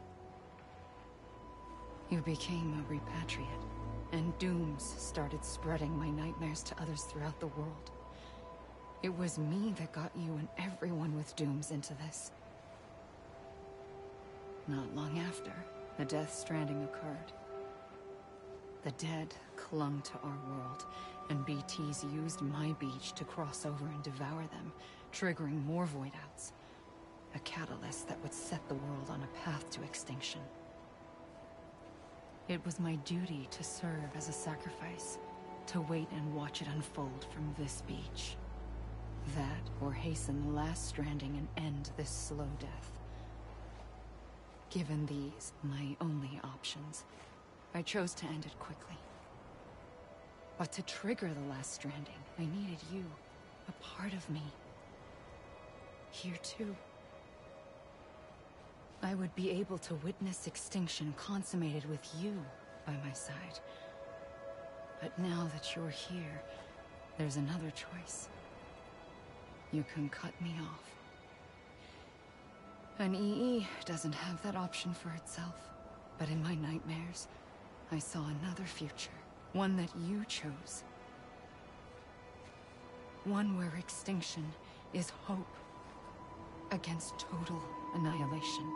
You became a repatriate, and dooms started spreading my nightmares to others throughout the world. It was me that got you and everyone with dooms into this. Not long after, the Death Stranding occurred. The dead clung to our world, and BTs used my beach to cross over and devour them, triggering more void outs. A catalyst that would set the world on a path to extinction. It was my duty to serve as a sacrifice, to wait and watch it unfold from this beach. That, or hasten the last stranding and end this slow death. Given these, my only options, I chose to end it quickly. But to trigger the last stranding, I needed you, a part of me. Here too. I would be able to witness extinction consummated with you by my side. But now that you're here, there's another choice. You can cut me off. An EE doesn't have that option for itself. But in my nightmares, I saw another future. One that you chose. One where extinction is hope against total annihilation.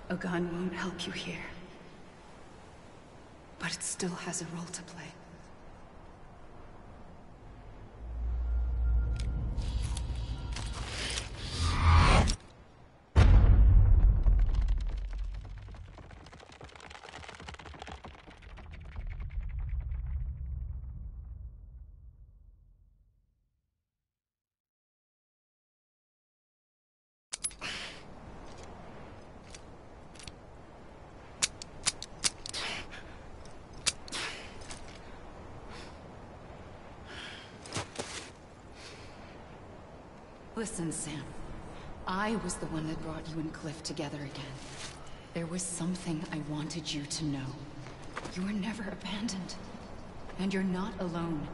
A gun won't help you here. But it still has a role to play. Listen, Sam. I was the one that brought you and Cliff together again. There was something I wanted you to know. You were never abandoned. And you're not alone.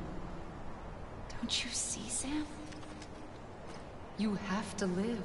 Don't you see, Sam? You have to live.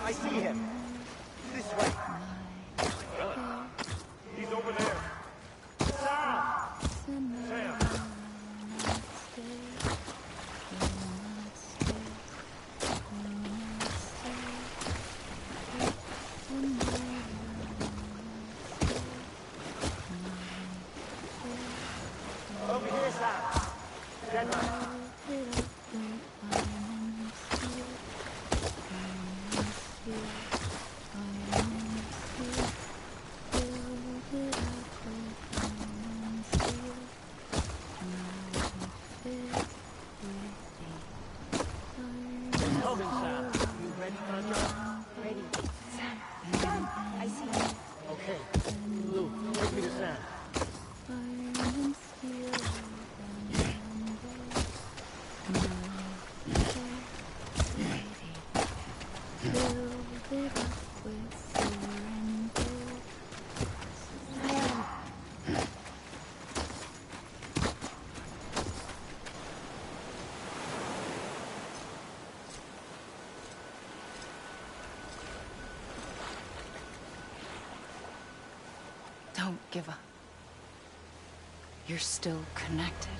I see him. This way. He's over there. Sam! Sam! Over here, Sam. Stand by. Don't give up. You're still connected.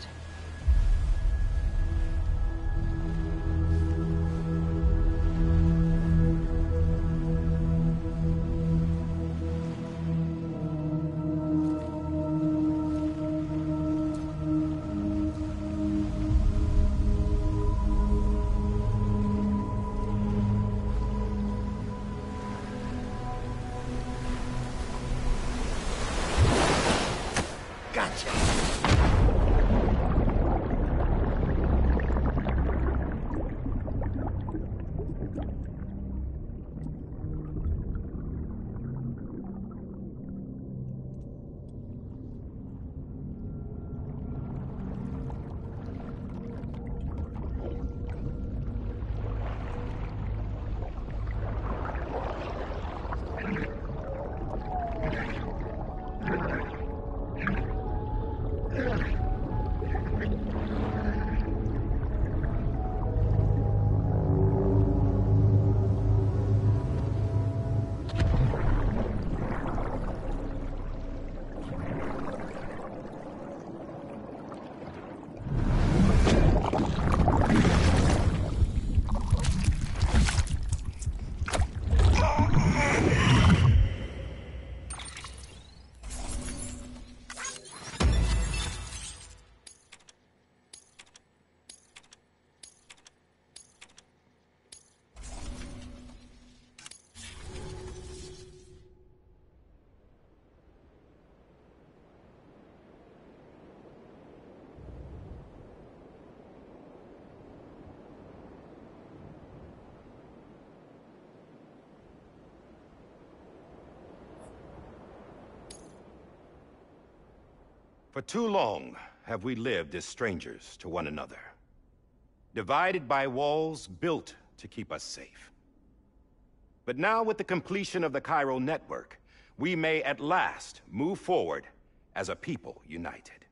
Gotcha. For too long have we lived as strangers to one another, divided by walls built to keep us safe. But now, with the completion of the chiral network, we may at last move forward as a people united.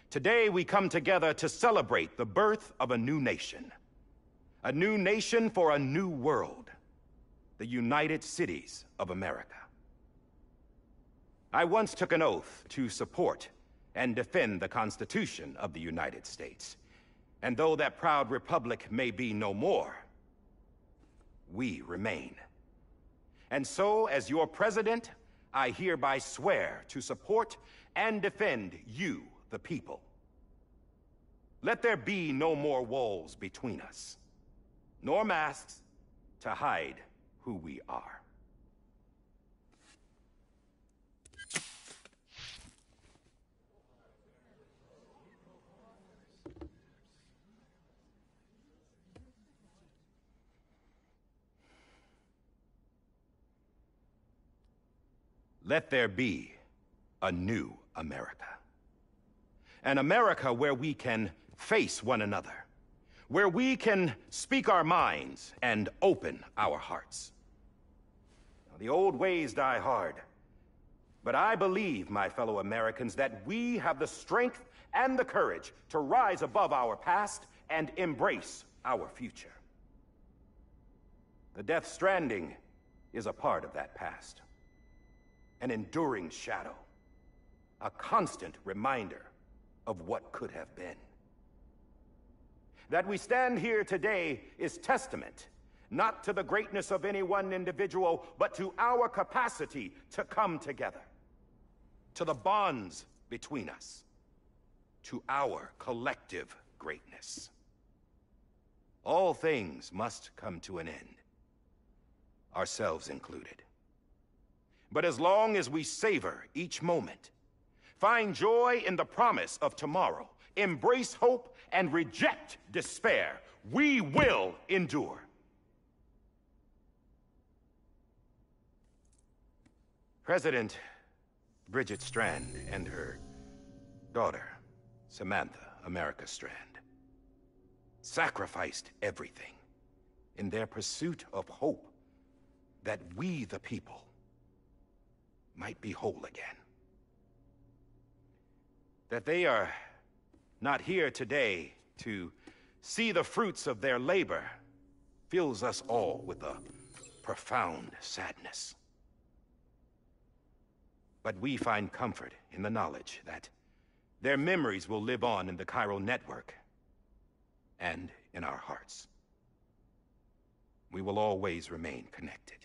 Today we come together to celebrate the birth of a new nation. A new nation for a new world. The United Cities of America. I once took an oath to support and defend the Constitution of the United States. And though that proud republic may be no more, we remain. And so, as your president, I hereby swear to support and defend you, the people. Let there be no more walls between us, nor masks to hide who we are. Let there be a new America. An America where we can face one another, where we can speak our minds and open our hearts. Now, the old ways die hard, but I believe, my fellow Americans, that we have the strength and the courage to rise above our past and embrace our future. The Death Stranding is a part of that past. An enduring shadow, a constant reminder of what could have been. That we stand here today is testament, not to the greatness of any one individual, but to our capacity to come together, to the bonds between us, to our collective greatness. All things must come to an end, ourselves included. But as long as we savor each moment, find joy in the promise of tomorrow, embrace hope, and reject despair, we will endure. President Bridget Strand and her daughter, Samantha America Strand, sacrificed everything in their pursuit of hope that we, the people, might be whole again. That they are not here today to see the fruits of their labor fills us all with a profound sadness. But we find comfort in the knowledge that their memories will live on in the chiral network and in our hearts. We will always remain connected.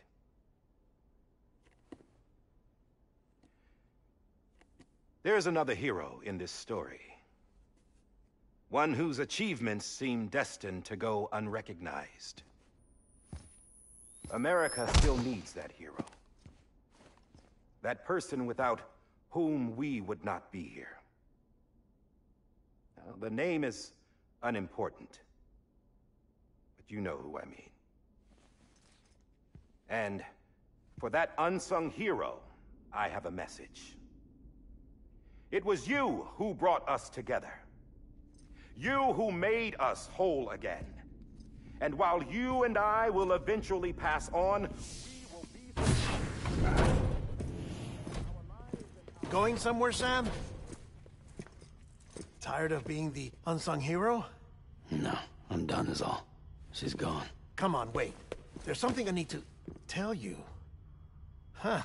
There is another hero in this story. One whose achievements seem destined to go unrecognized. America still needs that hero. That person without whom we would not be here. Now, the name is unimportant, but you know who I mean. And for that unsung hero, I have a message. It was you who brought us together. You who made us whole again. And while you and I will eventually pass on, we will be... Going somewhere, Sam? Tired of being the unsung hero? No, I'm done is all. She's gone. Come on, wait. There's something I need to tell you. Huh.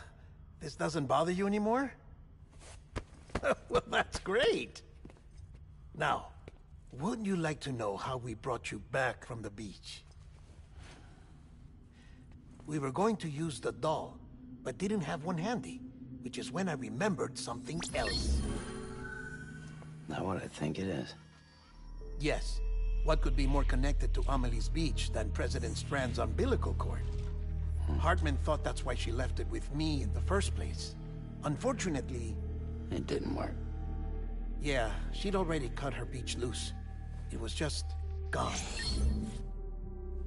This doesn't bother you anymore? Well, that's great. Now, wouldn't you like to know how we brought you back from the beach? We were going to use the doll, but didn't have one handy, which is when I remembered something else. Not what I think it is. Yes. What could be more connected to Amelie's beach than President Strand's umbilical cord? Hartman thought that's why she left it with me in the first place. Unfortunately... It didn't work. Yeah, she'd already cut her beach loose. It was just gone.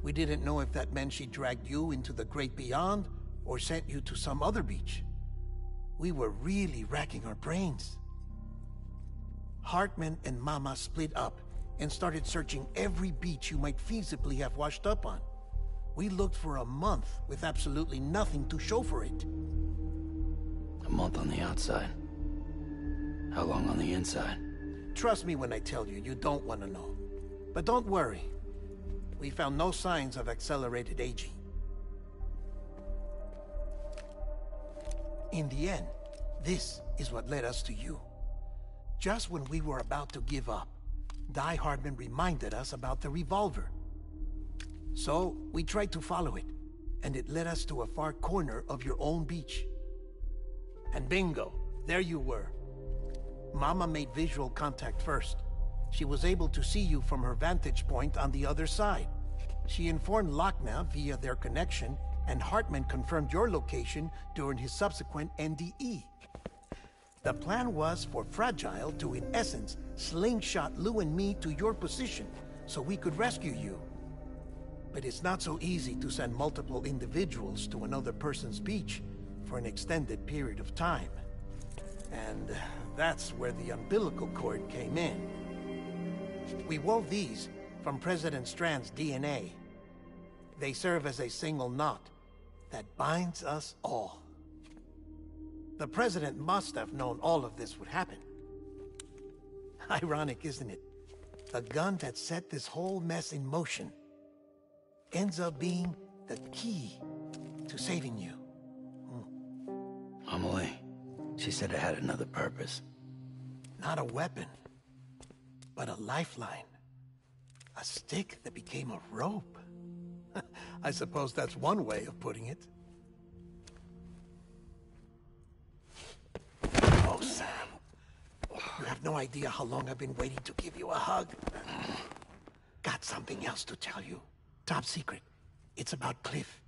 We didn't know if that meant she dragged you into the great beyond, or sent you to some other beach. We were really racking our brains. Hartman and Mama split up and started searching every beach you might feasibly have washed up on. We looked for a month with absolutely nothing to show for it. A month on the outside. How long on the inside? Trust me when I tell you, you don't want to know. But don't worry. We found no signs of accelerated aging. In the end, this is what led us to you. Just when we were about to give up, Die Hardman reminded us about the revolver. So, we tried to follow it, and it led us to a far corner of your own beach. And bingo, there you were. Mama made visual contact first. She was able to see you from her vantage point on the other side. She informed Lochner via their connection, and Hartman confirmed your location during his subsequent NDE. The plan was for Fragile to, in essence, slingshot Lou and me to your position, so we could rescue you. But it's not so easy to send multiple individuals to another person's beach for an extended period of time. And that's where the umbilical cord came in. We wove these from President Strand's DNA. They serve as a single knot that binds us all. The President must have known all of this would happen. Ironic, isn't it? The gun that set this whole mess in motion ends up being the key to saving you. Amelie, she said it had another purpose. Not a weapon, but a lifeline. A stick that became a rope. I suppose that's one way of putting it. Oh, Sam. You have no idea how long I've been waiting to give you a hug. Got something else to tell you. Top secret. It's about Cliff.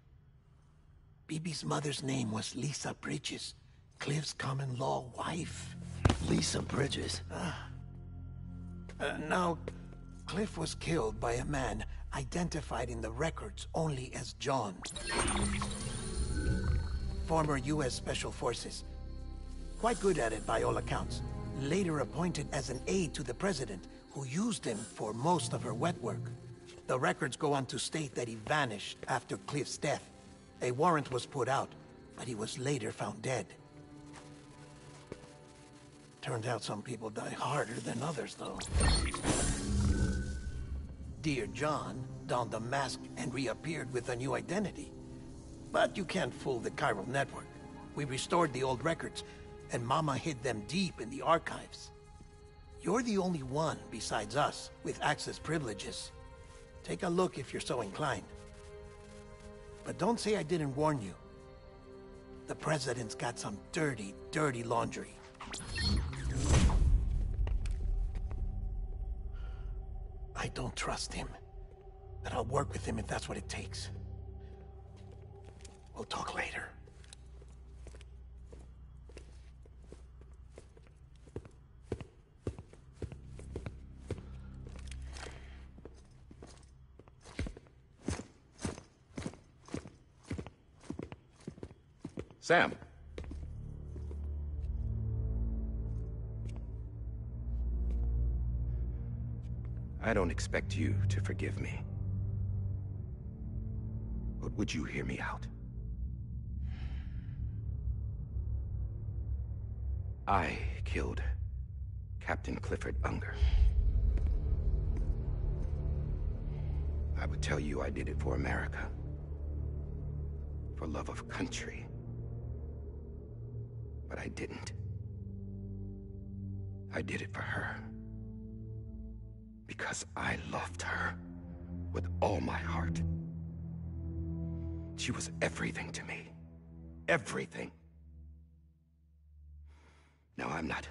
BB's mother's name was Lisa Bridges, Cliff's common-law wife. Lisa Bridges? Now, Cliff was killed by a man identified in the records only as John. Former U.S. Special Forces. Quite good at it by all accounts. Later appointed as an aide to the president, who used him for most of her wet work. The records go on to state that he vanished after Cliff's death. A warrant was put out, but he was later found dead. Turns out some people die harder than others, though. Dear John donned a mask and reappeared with a new identity. But you can't fool the chiral network. We restored the old records, and Mama hid them deep in the archives. You're the only one, besides us, with access privileges. Take a look if you're so inclined. But don't say I didn't warn you. The President's got some dirty, dirty laundry. I don't trust him, but I'll work with him if that's what it takes. We'll talk later. Sam. I don't expect you to forgive me. But would you hear me out? I killed Captain Clifford Unger. I would tell you I did it for America. For love of country. But I didn't. I did it for her. Because I loved her with all my heart. She was everything to me. Everything. Now, I'm not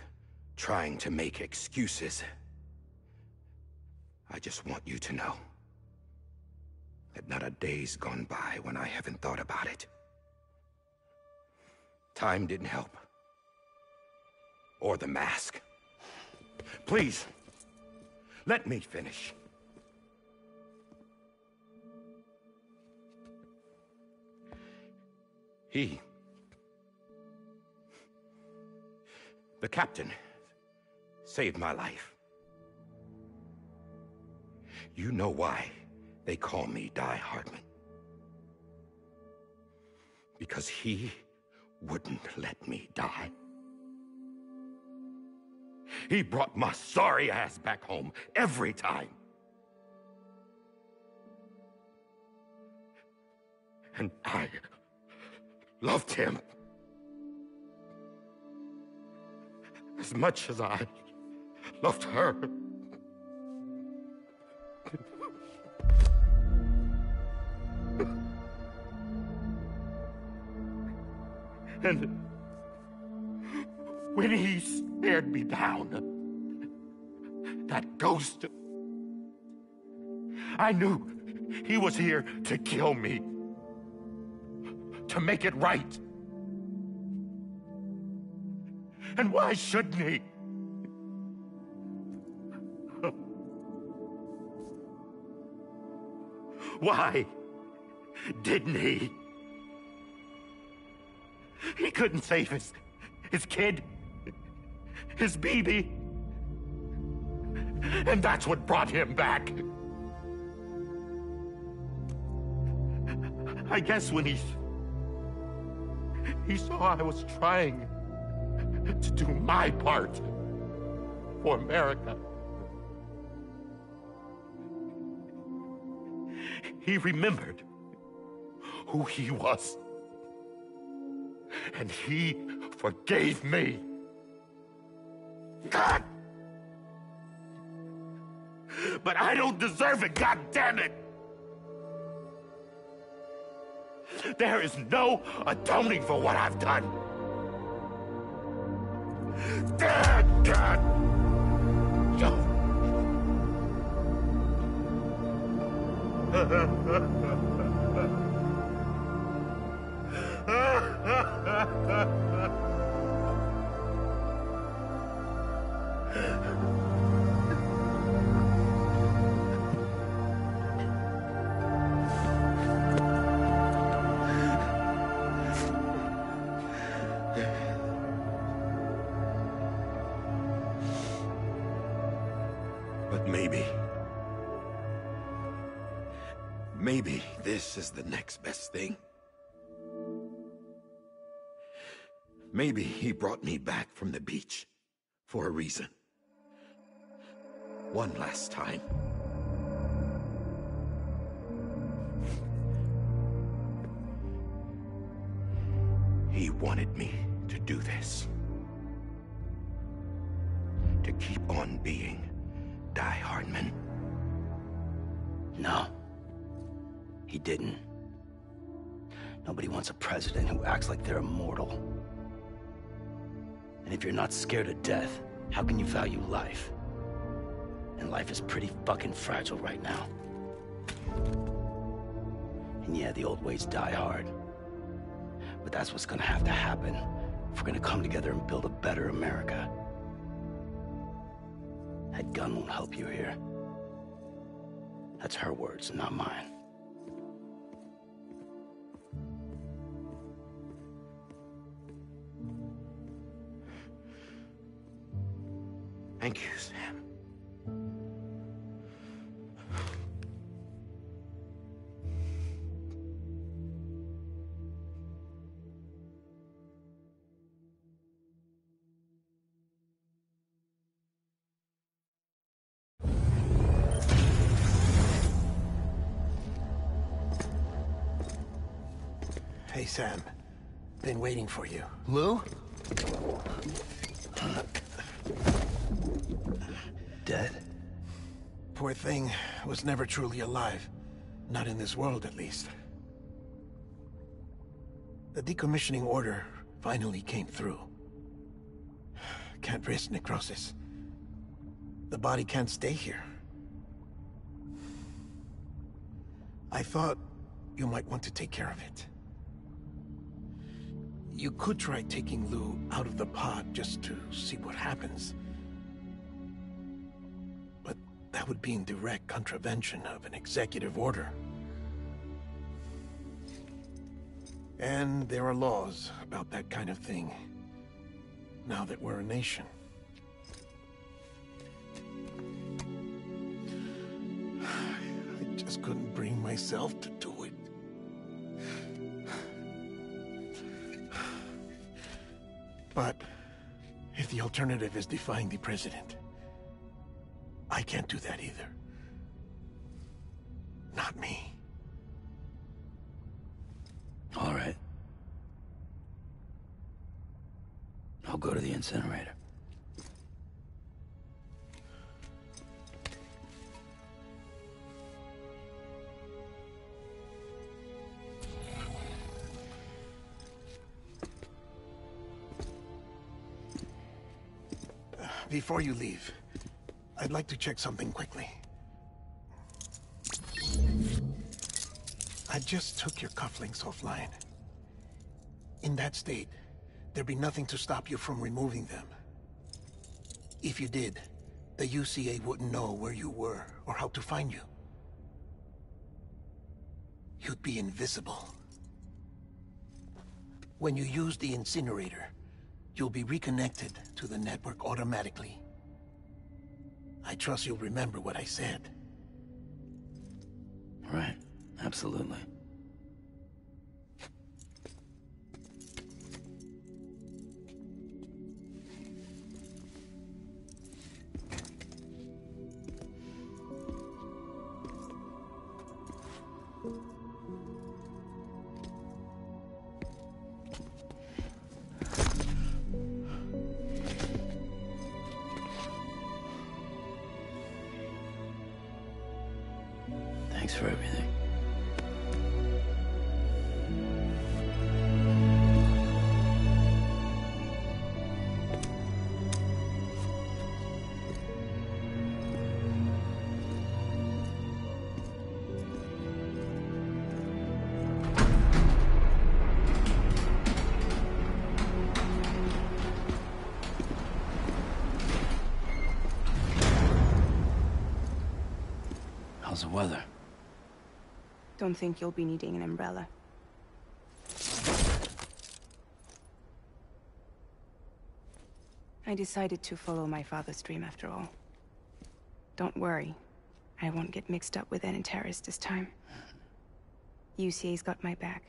trying to make excuses. I just want you to know that not a day's gone by when I haven't thought about it. Time didn't help. Or the mask. Please, let me finish. The captain saved my life. You know why they call me Die Hardman. Because he wouldn't let me die. He brought my sorry ass back home every time. And I loved him as much as I loved her. And when he stared me down, that ghost, I knew he was here to kill me, to make it right. And why shouldn't he? Why didn't he? He couldn't save his kid, his baby. And that's what brought him back. I guess when he saw I was trying to do my part for America, he remembered who he was. And he forgave me. God! But I don't deserve it, God damn it! There is no atoning for what I've done. God! But maybe this is the next best thing. Maybe he brought me back from the beach for a reason. One last time. He wanted me to do this. To keep on being Die Hardman. No. He didn't. Nobody wants a president who acts like they're immortal. And if you're not scared of death, how can you value life? And life is pretty fucking fragile right now. And yeah, the old ways die hard. But that's what's gonna have to happen if we're gonna come together and build a better America. That gun won't help you here. That's her words, not mine. Thank you, Sam. Hey, Sam. Been waiting for you. Lou? Dead? Poor thing was never truly alive. Not in this world, at least. The decommissioning order finally came through. Can't risk necrosis. The body can't stay here. I thought you might want to take care of it. You could try taking Lou out of the pod just to see what happens. But that would be in direct contravention of an executive order. And there are laws about that kind of thing, now that we're a nation. just couldn't bring myself to do it. But if the alternative is defying the president, I can't do that either. Not me. All right. I'll go to the incinerator. Before you leave, I'd like to check something quickly. I just took your cufflinks offline. In that state, there'd be nothing to stop you from removing them. If you did, the UCA wouldn't know where you were or how to find you. You'd be invisible. When you use the incinerator, you'll be reconnected to the network automatically. I trust you'll remember what I said. Right. Absolutely. Thanks for everything. How's the weather? Don't think you'll be needing an umbrella. I decided to follow my father's dream after all. Don't worry. I won't get mixed up with any terrorists this time. UCA's got my back.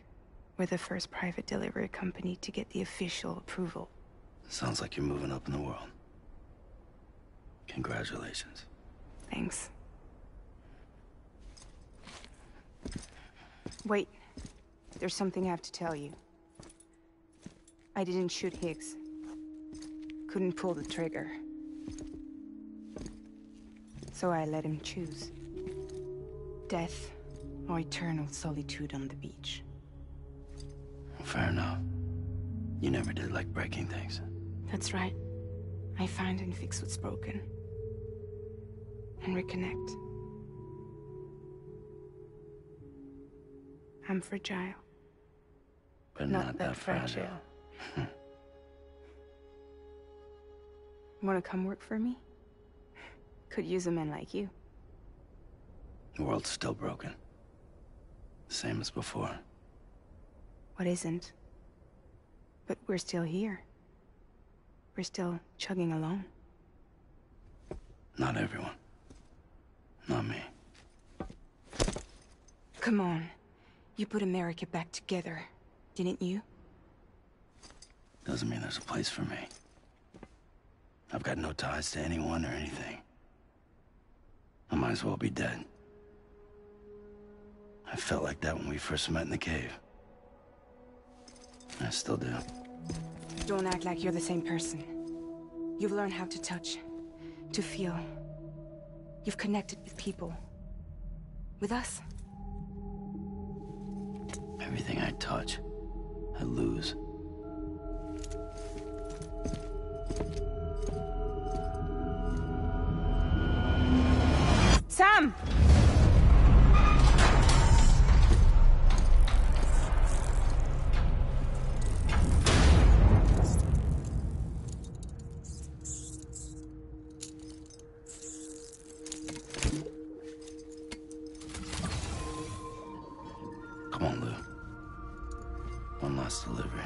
We're the first private delivery company to get the official approval. Sounds like you're moving up in the world. Congratulations. Thanks. Wait. There's something I have to tell you. I didn't shoot Higgs. Couldn't pull the trigger. So I let him choose. Death or eternal solitude on the beach. Fair enough. You never did like breaking things. That's right. I find and fix what's broken. And reconnect. I'm fragile. But not that fragile. Wanna come work for me? Could use a man like you. The world's still broken. Same as before. What isn't? But we're still here. We're still chugging along. Not everyone. Not me. Come on. You put America back together, didn't you? Doesn't mean there's a place for me. I've got no ties to anyone or anything. I might as well be dead. I felt like that when we first met in the cave. I still do. Don't act like you're the same person. You've learned how to touch, to feel. You've connected with people. With us. Everything I touch, I lose. Sam! Come on, Lou. One last delivery.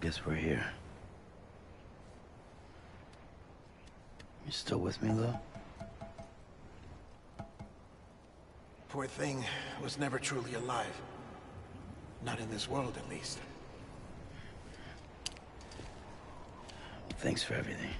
guess we're here. You still with me, though? Poor thing was never truly alive. Not in this world, at least. Thanks for everything.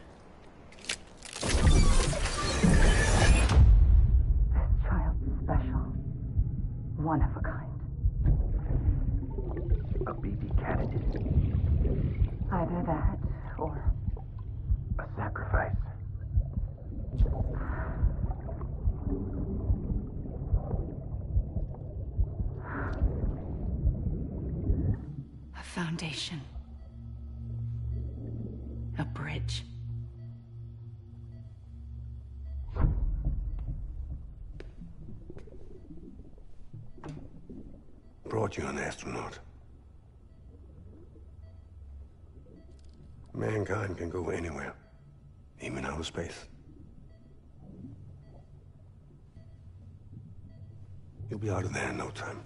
foundation. A bridge. Brought you an astronaut. Mankind can go anywhere, even outer space. You'll be out of there in no time.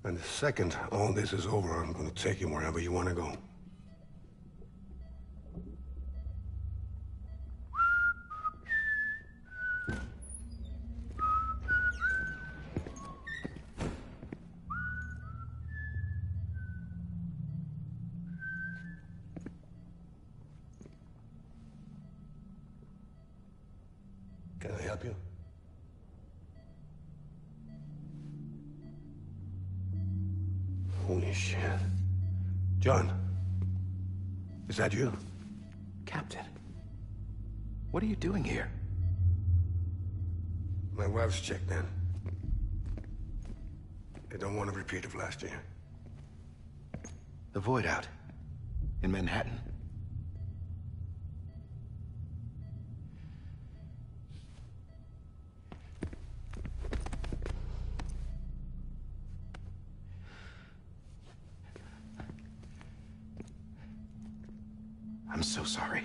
And the second all this is over, I'm gonna take you wherever you want to go. Can I help you? Holy shit. John, is that you? Captain, what are you doing here? My wife's checked in. They don't want a repeat of last year. The Void out in Manhattan. I'm so sorry.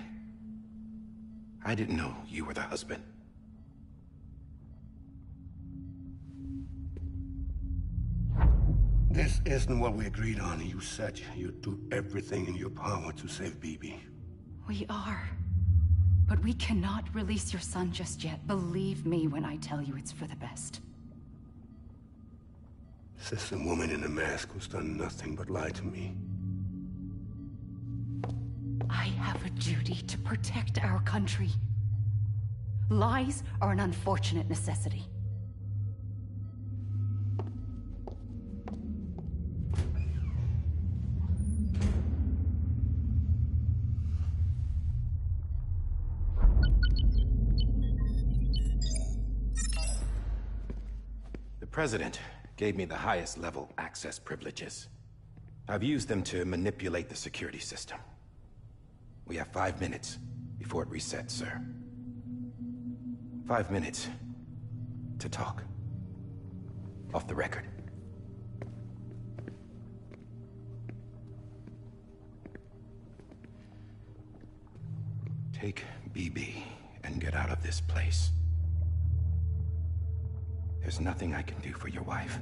I didn't know you were the husband. This isn't what we agreed on. You said you'd do everything in your power to save BB. We are. But we cannot release your son just yet. Believe me when I tell you it's for the best. This is a woman in a mask who's done nothing but lie to me. I have a duty to protect our country. Lies are an unfortunate necessity. The President gave me the highest level access privileges. I've used them to manipulate the security system. We have 5 minutes before it resets, sir. 5 minutes to talk. Off the record. Take BB and get out of this place. There's nothing I can do for your wife.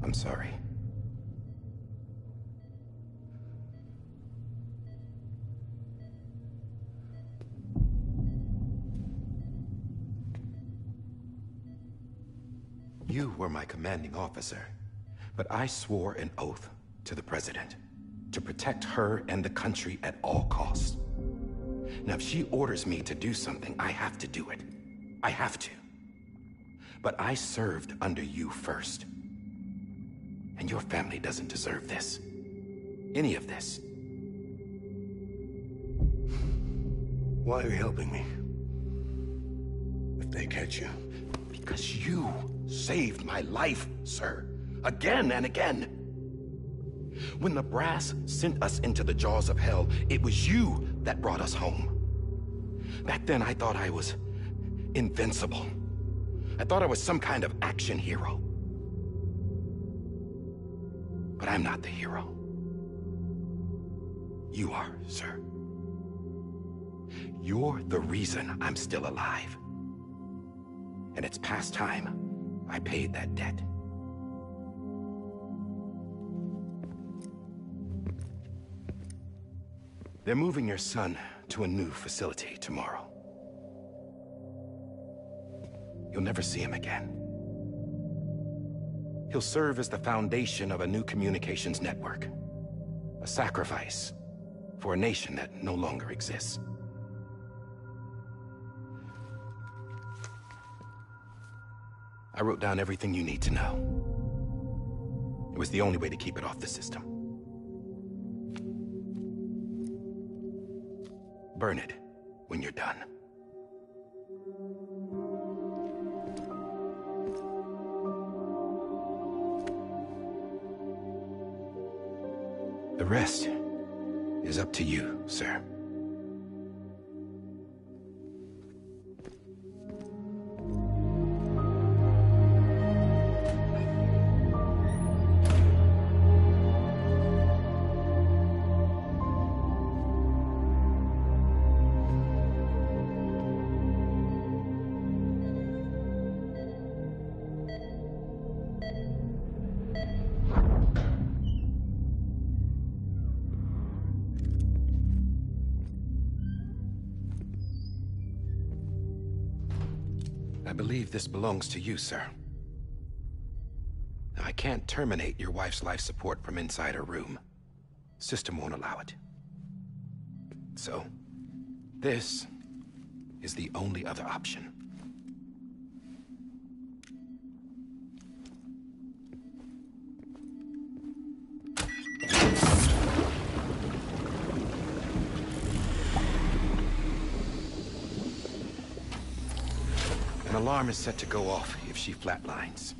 I'm sorry. You were my commanding officer, but I swore an oath to the President to protect her and the country at all costs. Now, if she orders me to do something, I have to do it. I have to. But I served under you first. And your family doesn't deserve this. Any of this. Why are you helping me? If they catch you. Because you saved my life, sir. Again and again. When the brass sent us into the jaws of hell, it was you that brought us home. Back then, I thought I was invincible. I thought I was some kind of action hero. But I'm not the hero. You are, sir. You're the reason I'm still alive. And it's past time I paid that debt. They're moving your son to a new facility tomorrow. You'll never see him again. He'll serve as the foundation of a new communications network. A sacrifice for a nation that no longer exists. I wrote down everything you need to know. It was the only way to keep it off the system. Burn it when you're done. rest is up to you, sir. I believe this belongs to you, sir. I can't terminate your wife's life support from inside her room. System won't allow it. So, this is the only other option. An alarm is set to go off if she flatlines.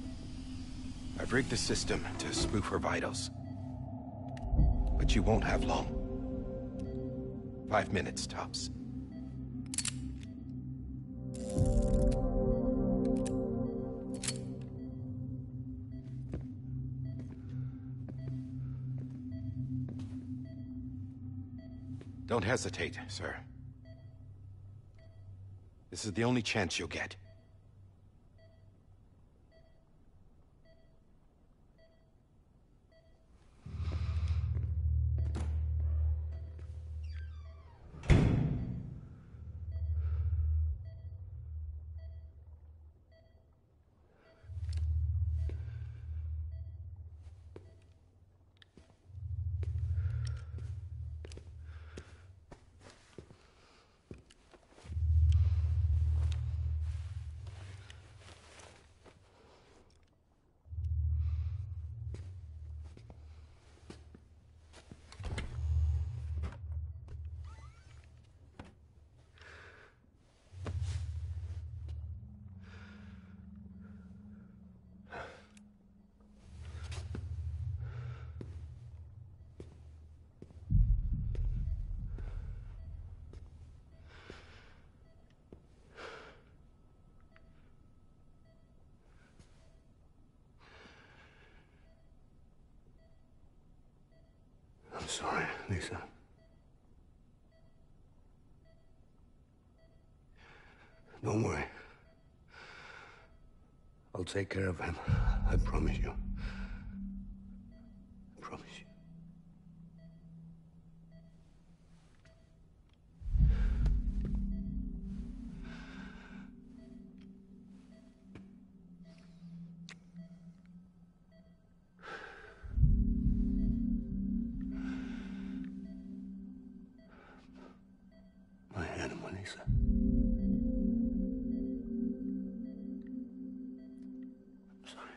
I've rigged the system to spoof her vitals. But you won't have long. 5 minutes, tops. Don't hesitate, sir. This is the only chance you'll get. I'm sorry, Lisa. Don't worry. I'll take care of him. I promise you. I promise you. My animal, Lisa. I'm sorry.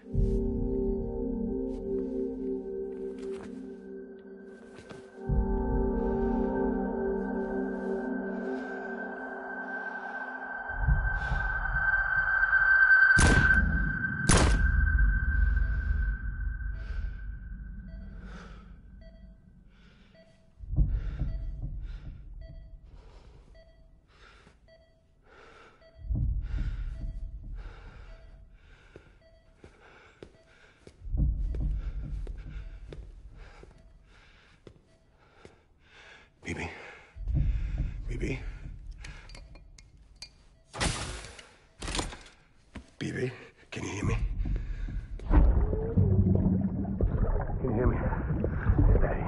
Bibi. Bibi. Bibi, can you hear me? Can you hear me? Daddy.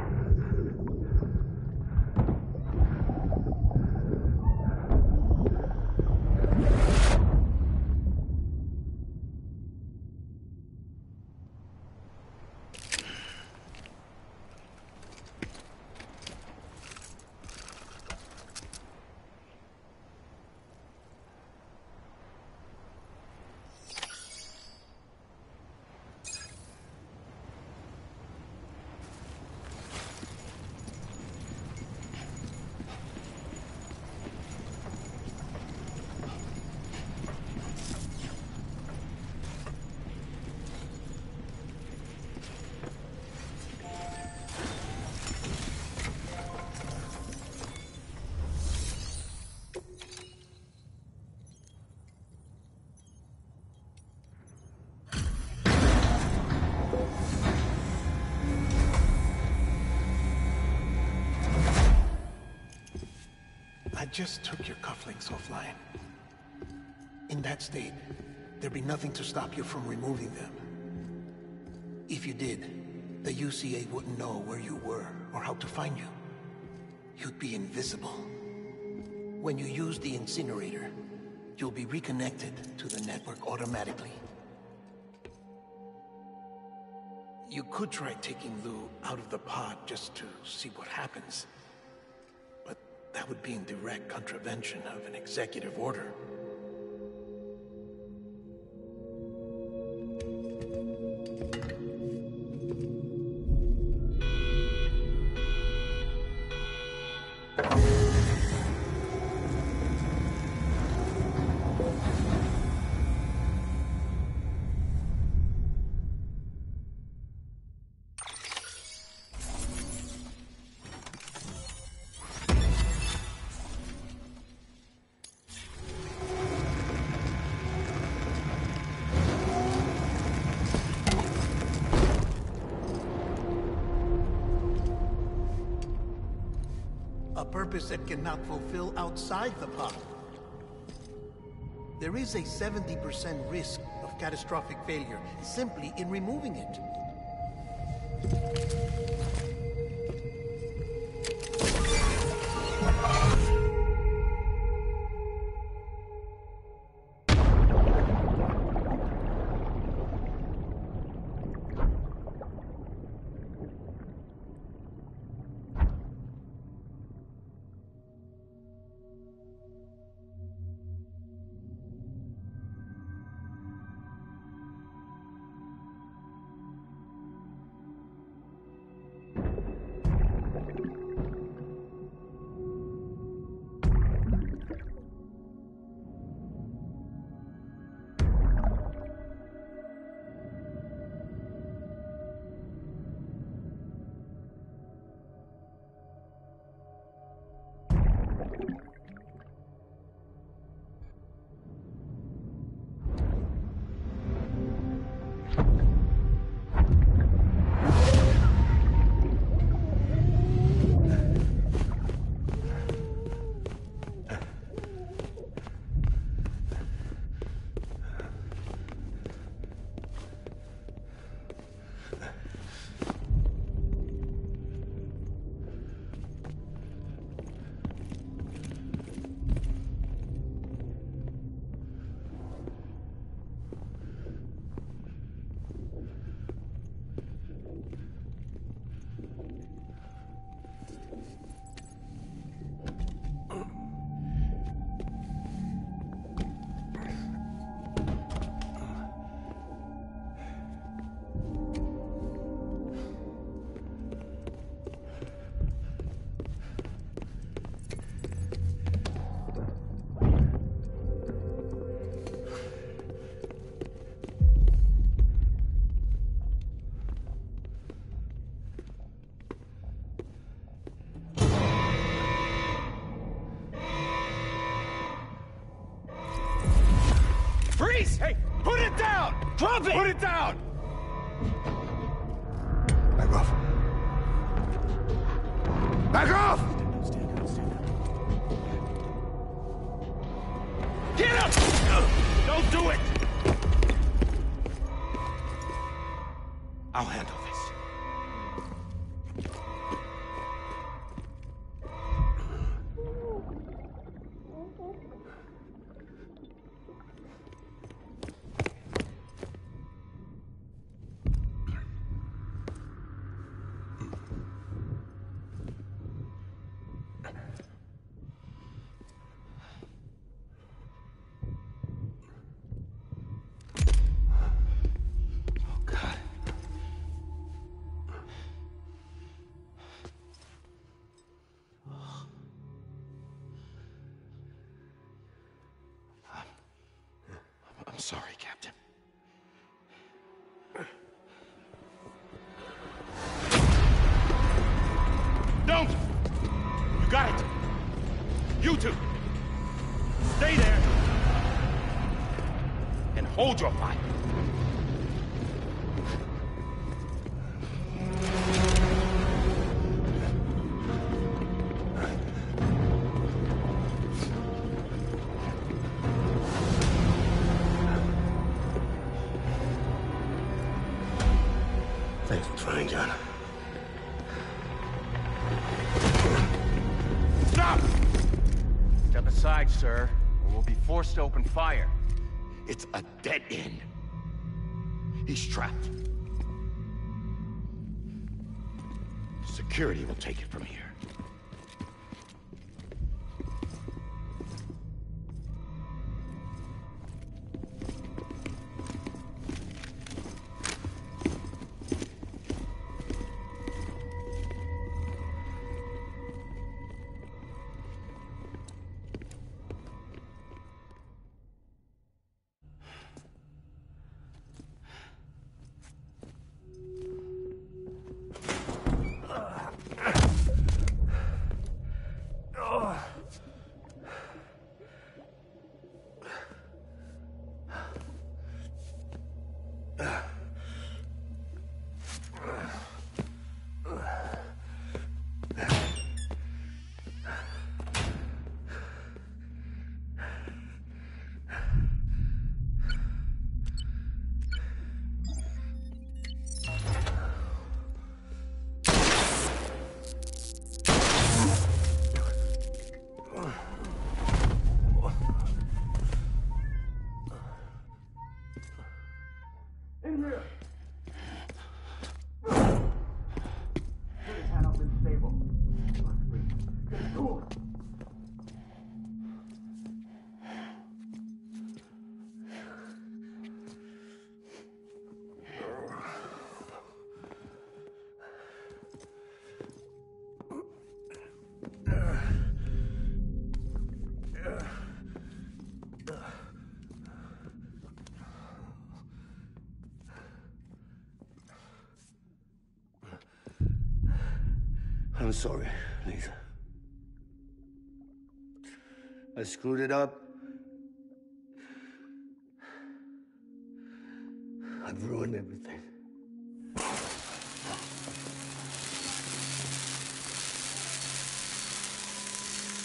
just took your cufflinks offline. In that state, there'd be nothing to stop you from removing them. If you did, the UCA wouldn't know where you were or how to find you. You'd be invisible. When you use the incinerator, you'll be reconnected to the network automatically. You could try taking Lou out of the pod just to see what happens. But that would be in direct contravention of an executive order. A purpose that cannot fulfill outside the pod. There is a 70% risk of catastrophic failure simply in removing it. Freeze! Hey, put it down! Drop it! Put it down! Back off. Back off! Get up! Don't do it! I'll handle this. I'm sorry, Captain. Don't! You got it! You two! Stay there! And hold your fire! fine, John. Stop! Step aside, sir, or we'll be forced to open fire. It's a dead end. He's trapped. Security will take it from here. I'm sorry, Lisa. I screwed it up. I've ruined everything.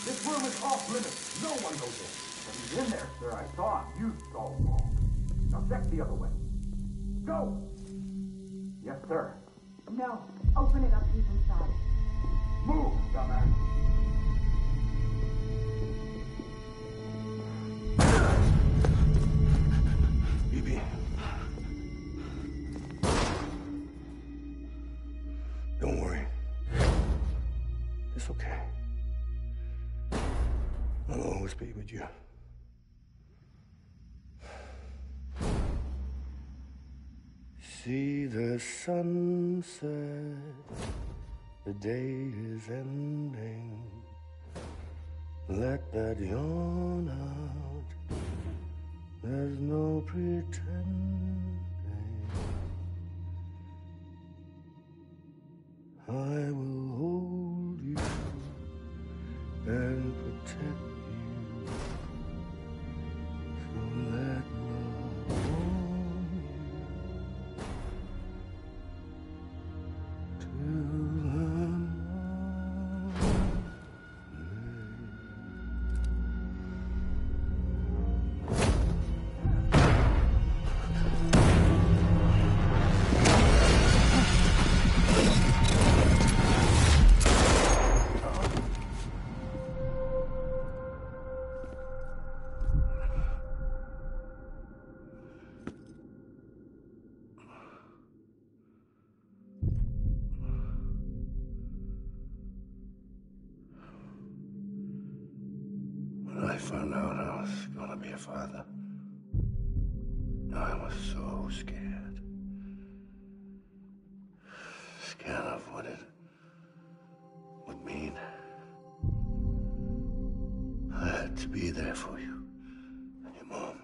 This room is off limits. No one goes in. But he's in there, sir. I saw him. You saw him wrong. Now check the other way. Go! Yes, sir. No. Open it up. He's inside. Move, dumbass. BB. Don't worry. It's okay. I'll always be with you. See the sunset. The day is ending. Let that yawn out. There's no pretending. I will hold you and protect you. So let love warm you till When I found out I was gonna be a father, I was so scared. Scared of what it would mean. I had to be there for you and your mom,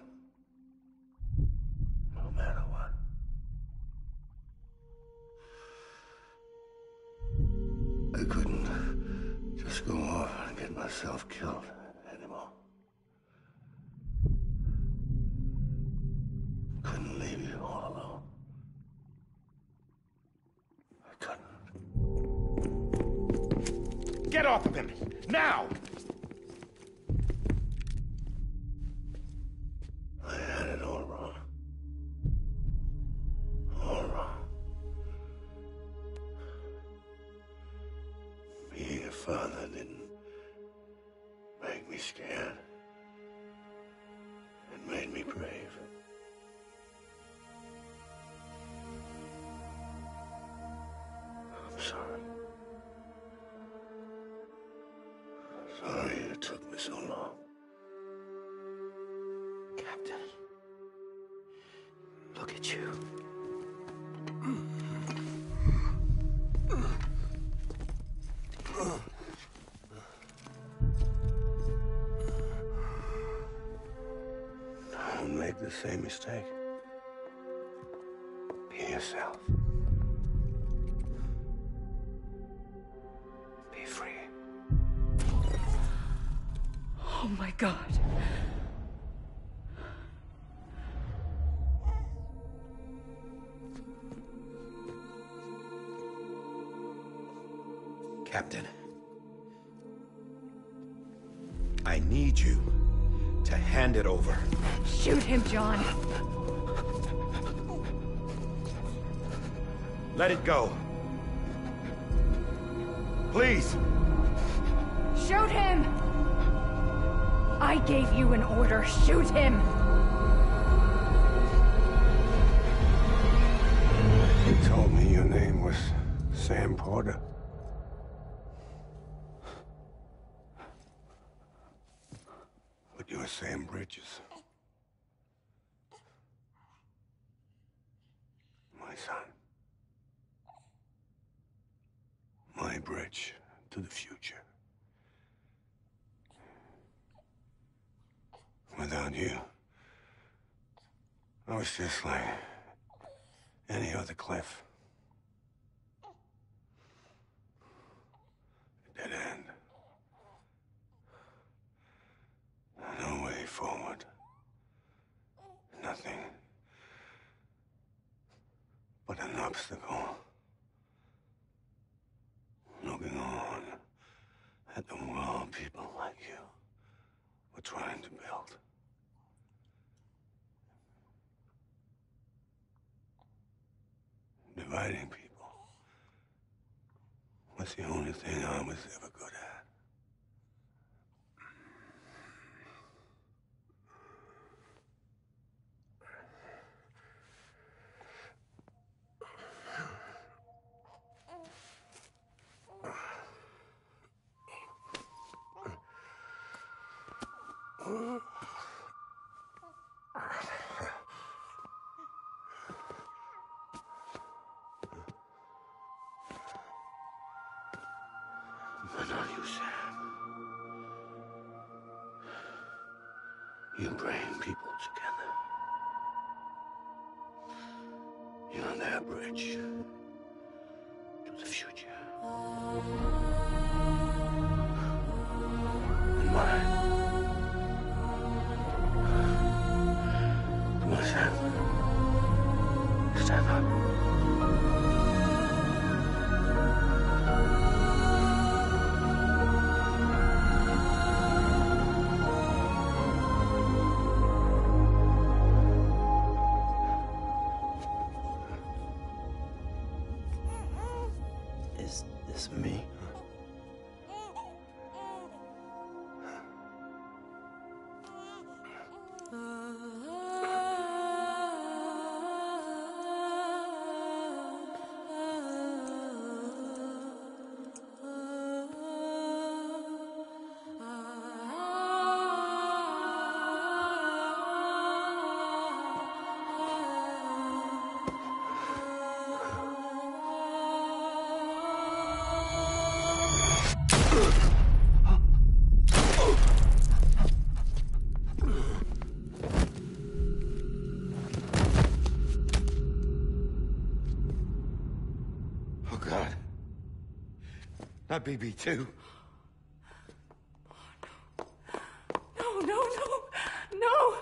no matter what. I couldn't just go off and get myself killed anymore. Couldn't leave you all alone. I couldn't. Get off of him! Now! I had it all wrong. All wrong. so long. Captain, look at you. Don't make the same mistake. Be yourself. Be free. Oh my God. Captain, I need you to hand it over. Shoot him, John. Let it go. Please. Shoot him! I gave you an order. Shoot him! You told me your name was Sam Porter. But you're Sam Bridges. My son. My bridge to the future. Without you, I was just like any other Cliff. A dead end. No way forward. Nothing but an obstacle. Looking on at the world people like you were trying to build. Dividing people was the only thing I was ever good at. But not you, Sam. You bring people together. You're their bridge to the future. And mine. Come on, Sam. Stand up. Is this me? Oh, God. Not BB2. No, no, no, no!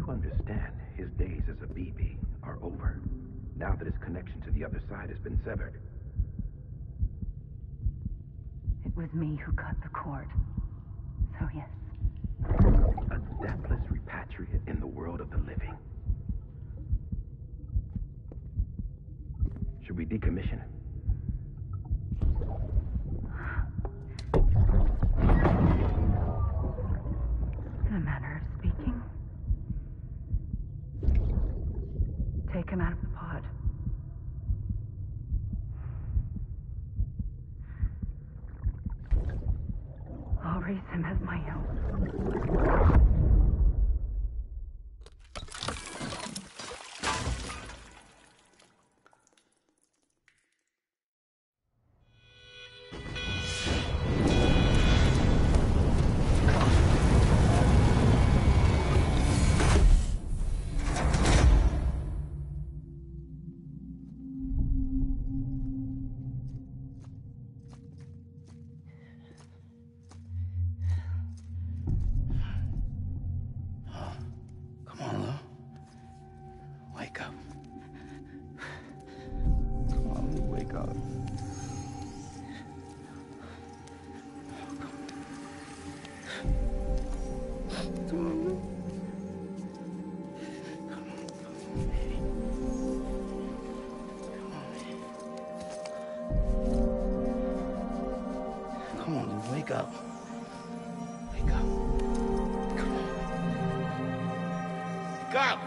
understand, his days as a BB are over, now that his connection to the other side has been severed. It was me who cut the cord. So yes. A deathless repatriate in the world of the living. Should we decommission him? In a manner of speaking. Take him out of the pod. I'll raise him as my own. Wake up. Wake up. Come on. Wake up!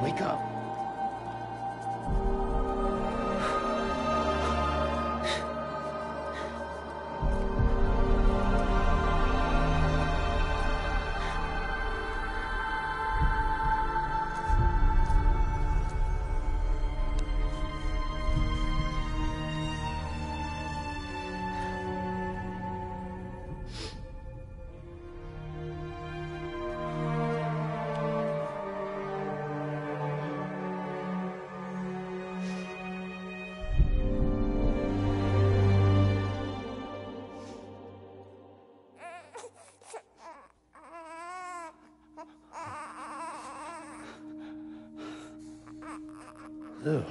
Wake up. Lou.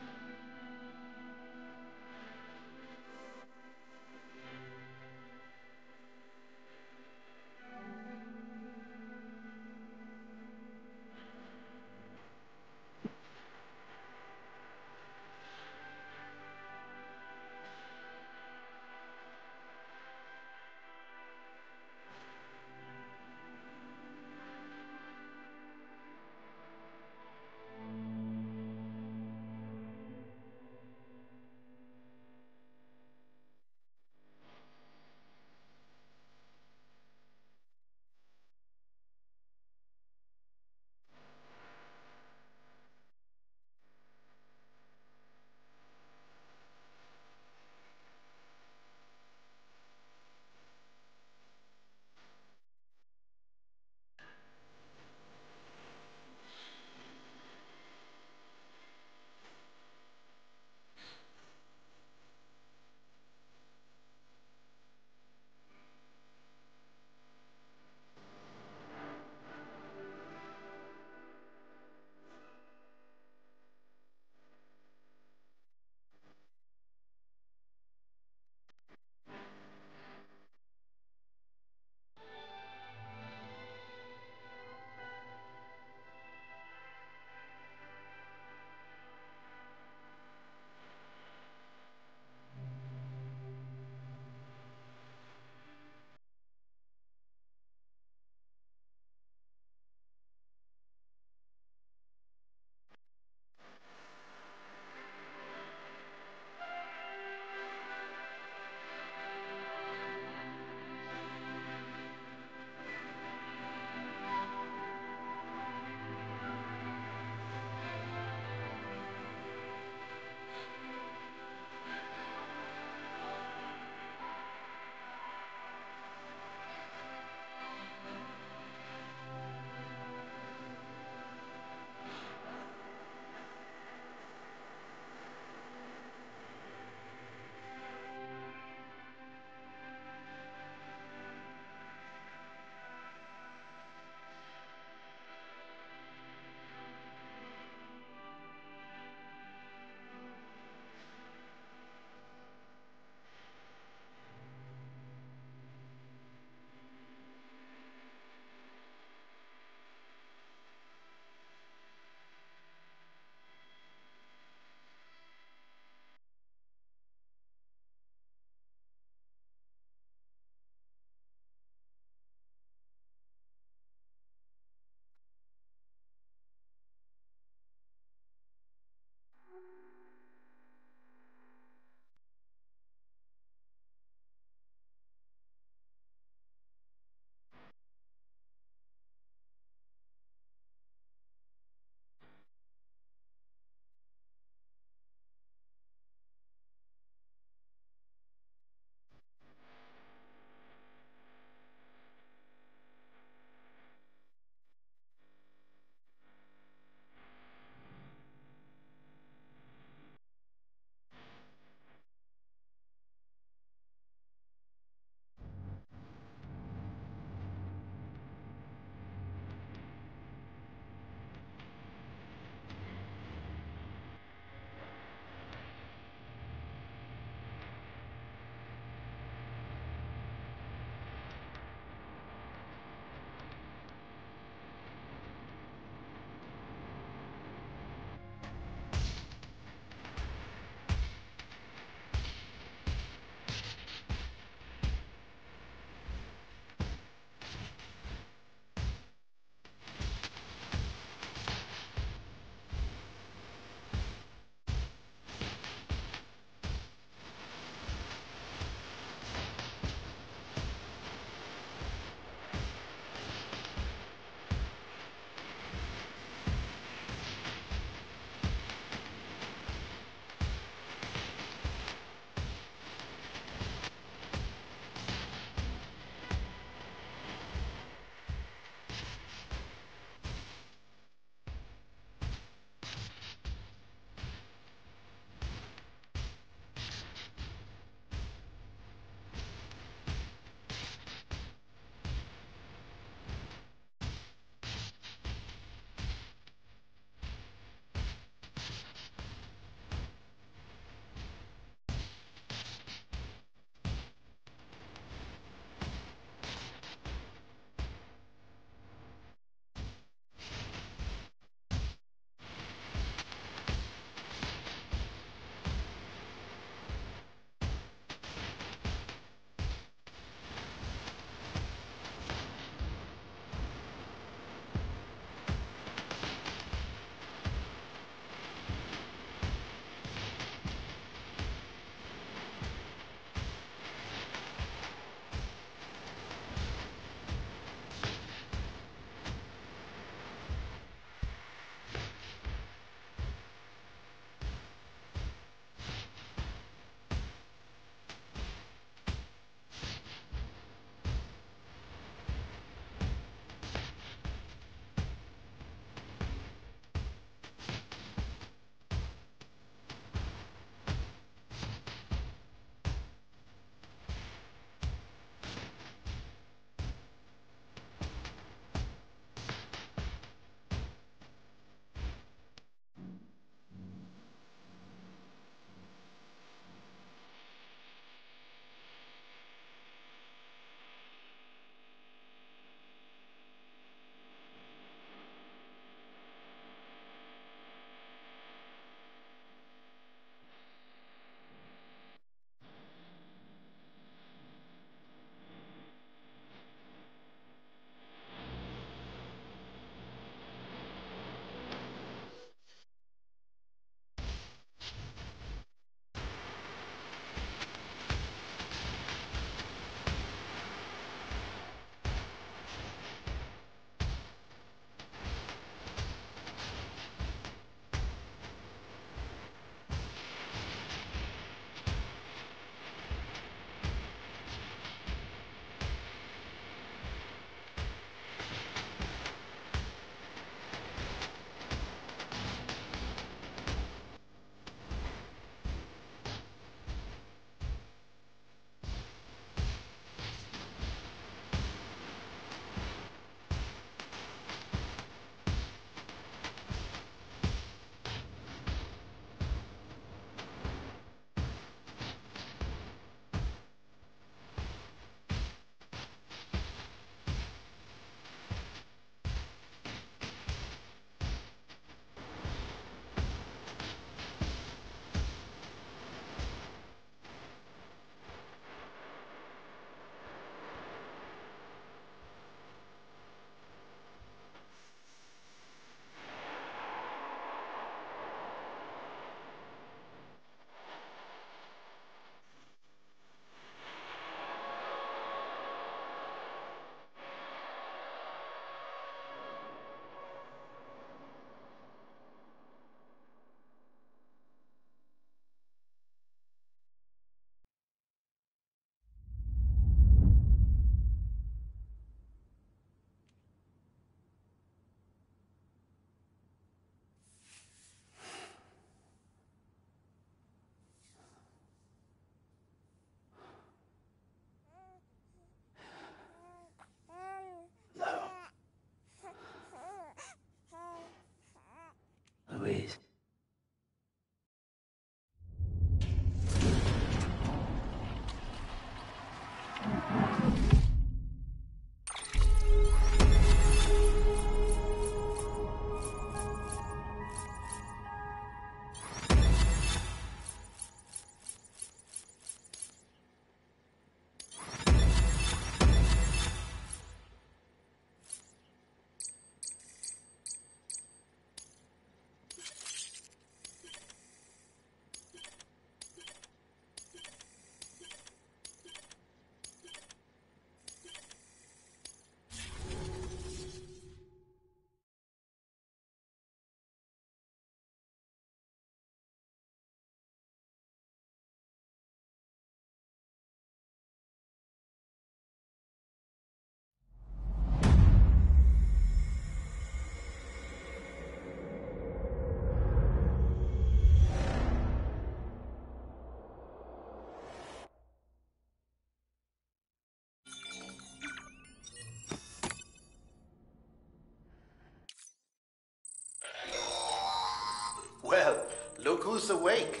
Look who's awake.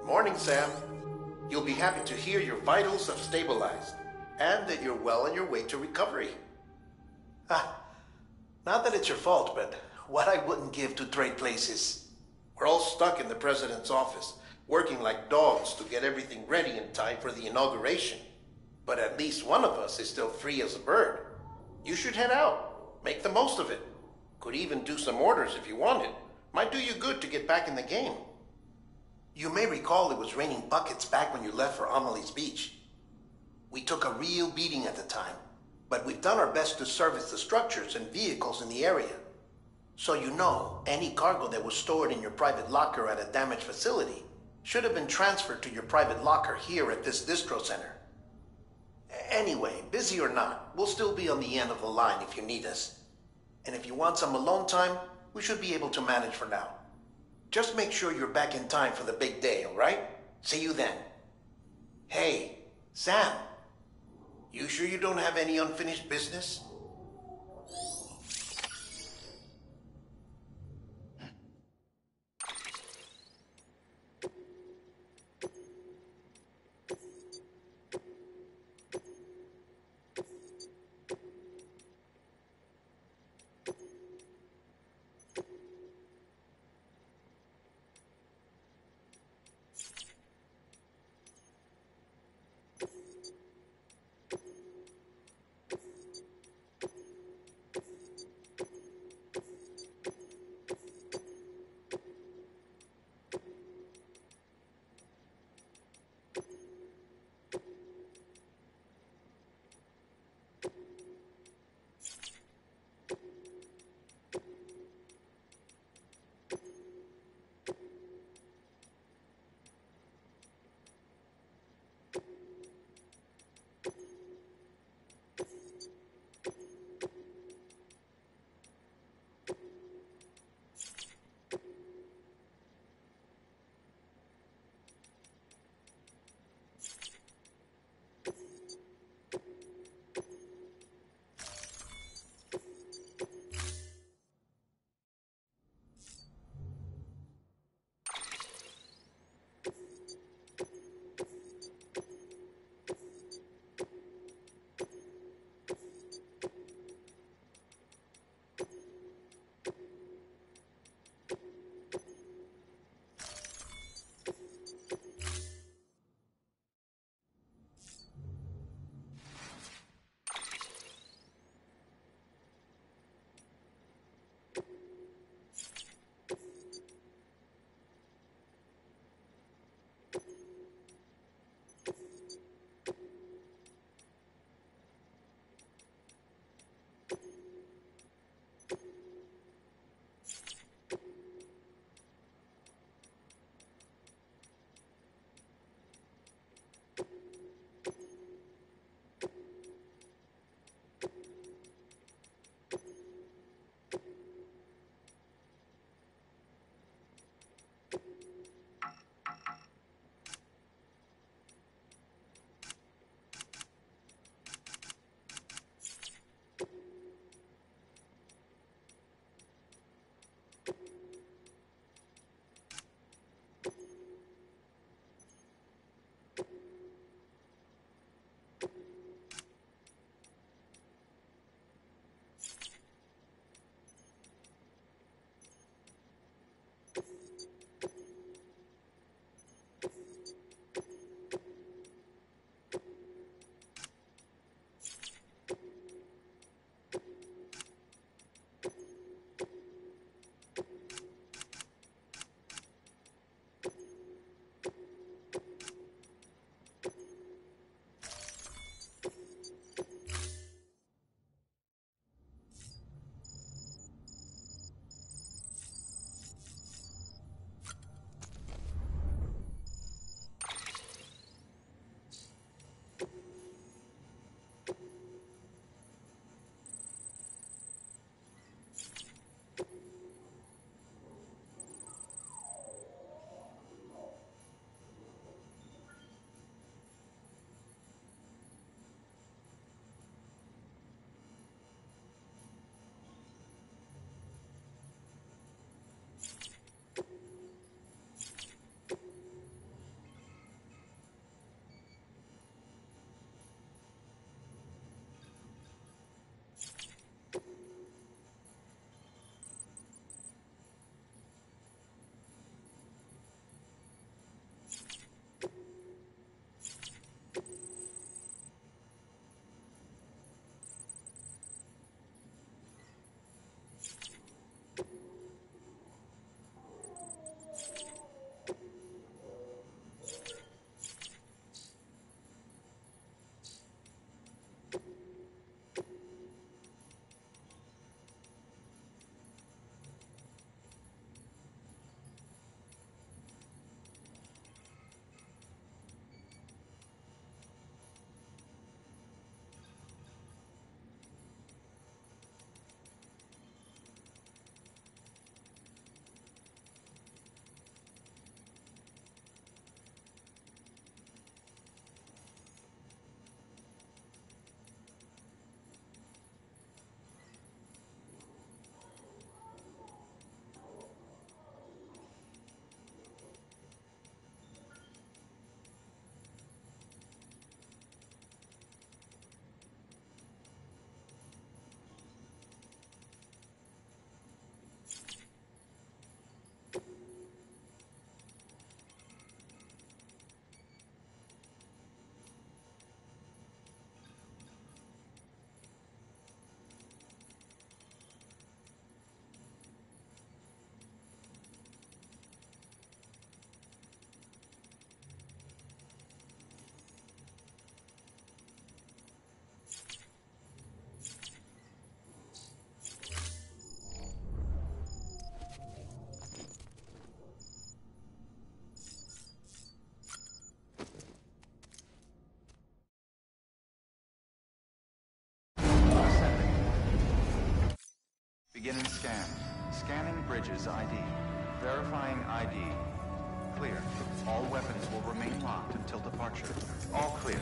Morning, Sam. You'll be happy to hear your vitals have stabilized, and that you're well on your way to recovery. Not that it's your fault, but what I wouldn't give to trade places. We're all stuck in the president's office, working like dogs to get everything ready in time for the inauguration. But at least one of us is still free as a bird. You should head out. Make the most of it. Could even do some orders if you wanted. Might do you good to get back in the game. You may recall it was raining buckets back when you left for Amelie's Beach. We took a real beating at the time, but we've done our best to service the structures and vehicles in the area. So you know, any cargo that was stored in your private locker at a damaged facility should have been transferred to your private locker here at this distro center. Anyway, busy or not, we'll still be on the end of the line if you need us. And if you want some alone time, we should be able to manage for now. Just make sure you're back in time for the big day, all right? See you then. Hey, Sam. You sure you don't have any unfinished business? Bridges ID. Verifying ID. Clear. All weapons will remain locked until departure. All clear.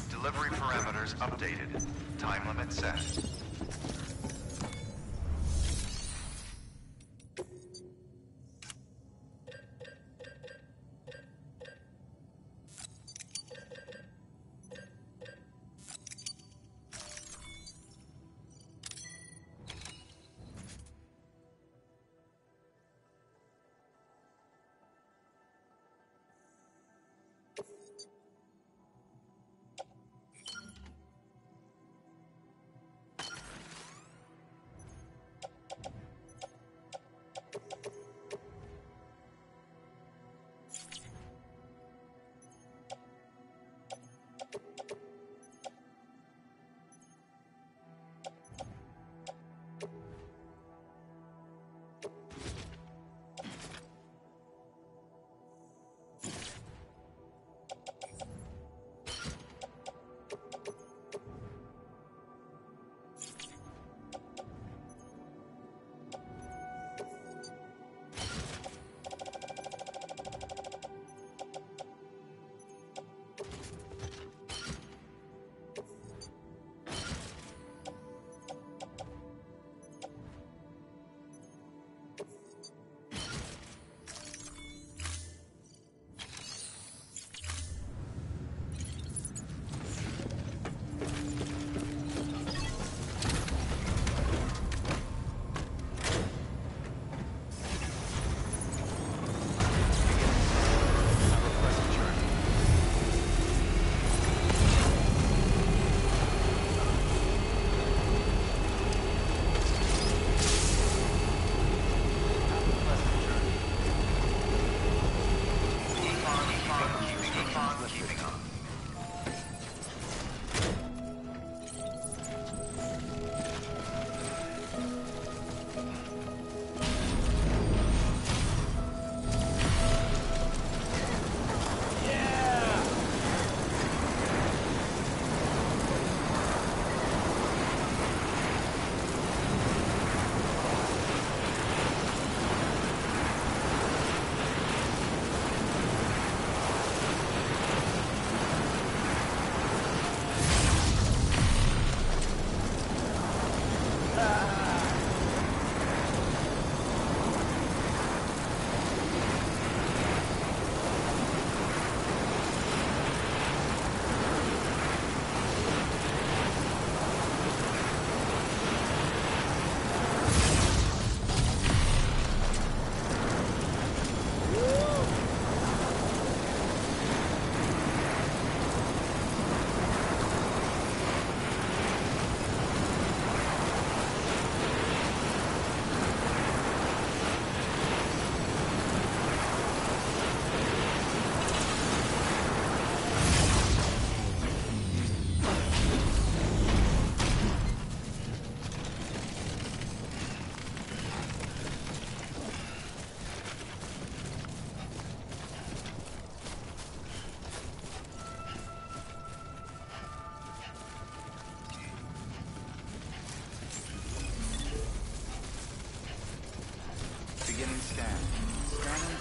Delivery parameters updated. Time limit set.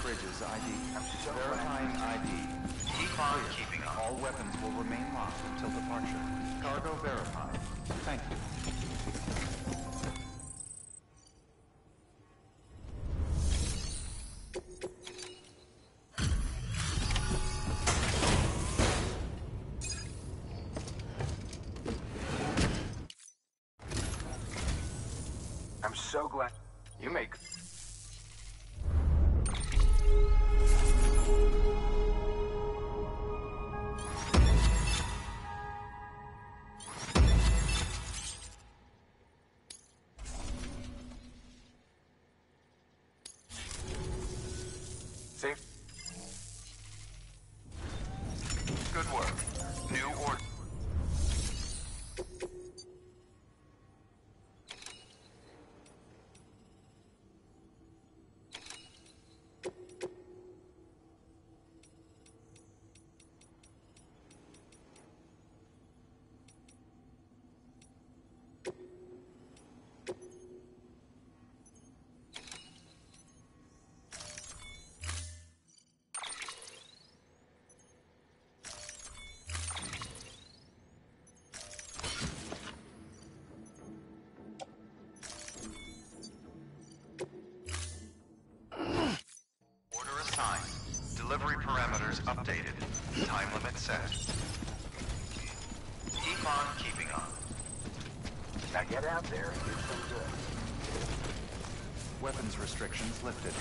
Bridges ID. Verifying ID. Keep on keeping on. All weapons will remain locked until departure. Cargo verified. Thank you. I'm so glad you make. Safe. Good work. New order. Delivery parameters updated. Time limit set. Keep on keeping on. Now get out there and do some good. Weapons restrictions lifted.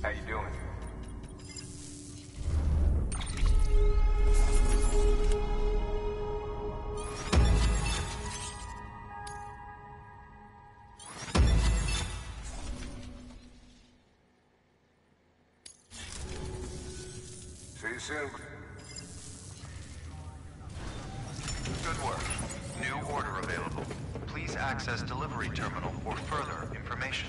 How you doing? See you soon. Good work. New order available. Please access delivery terminal for further information.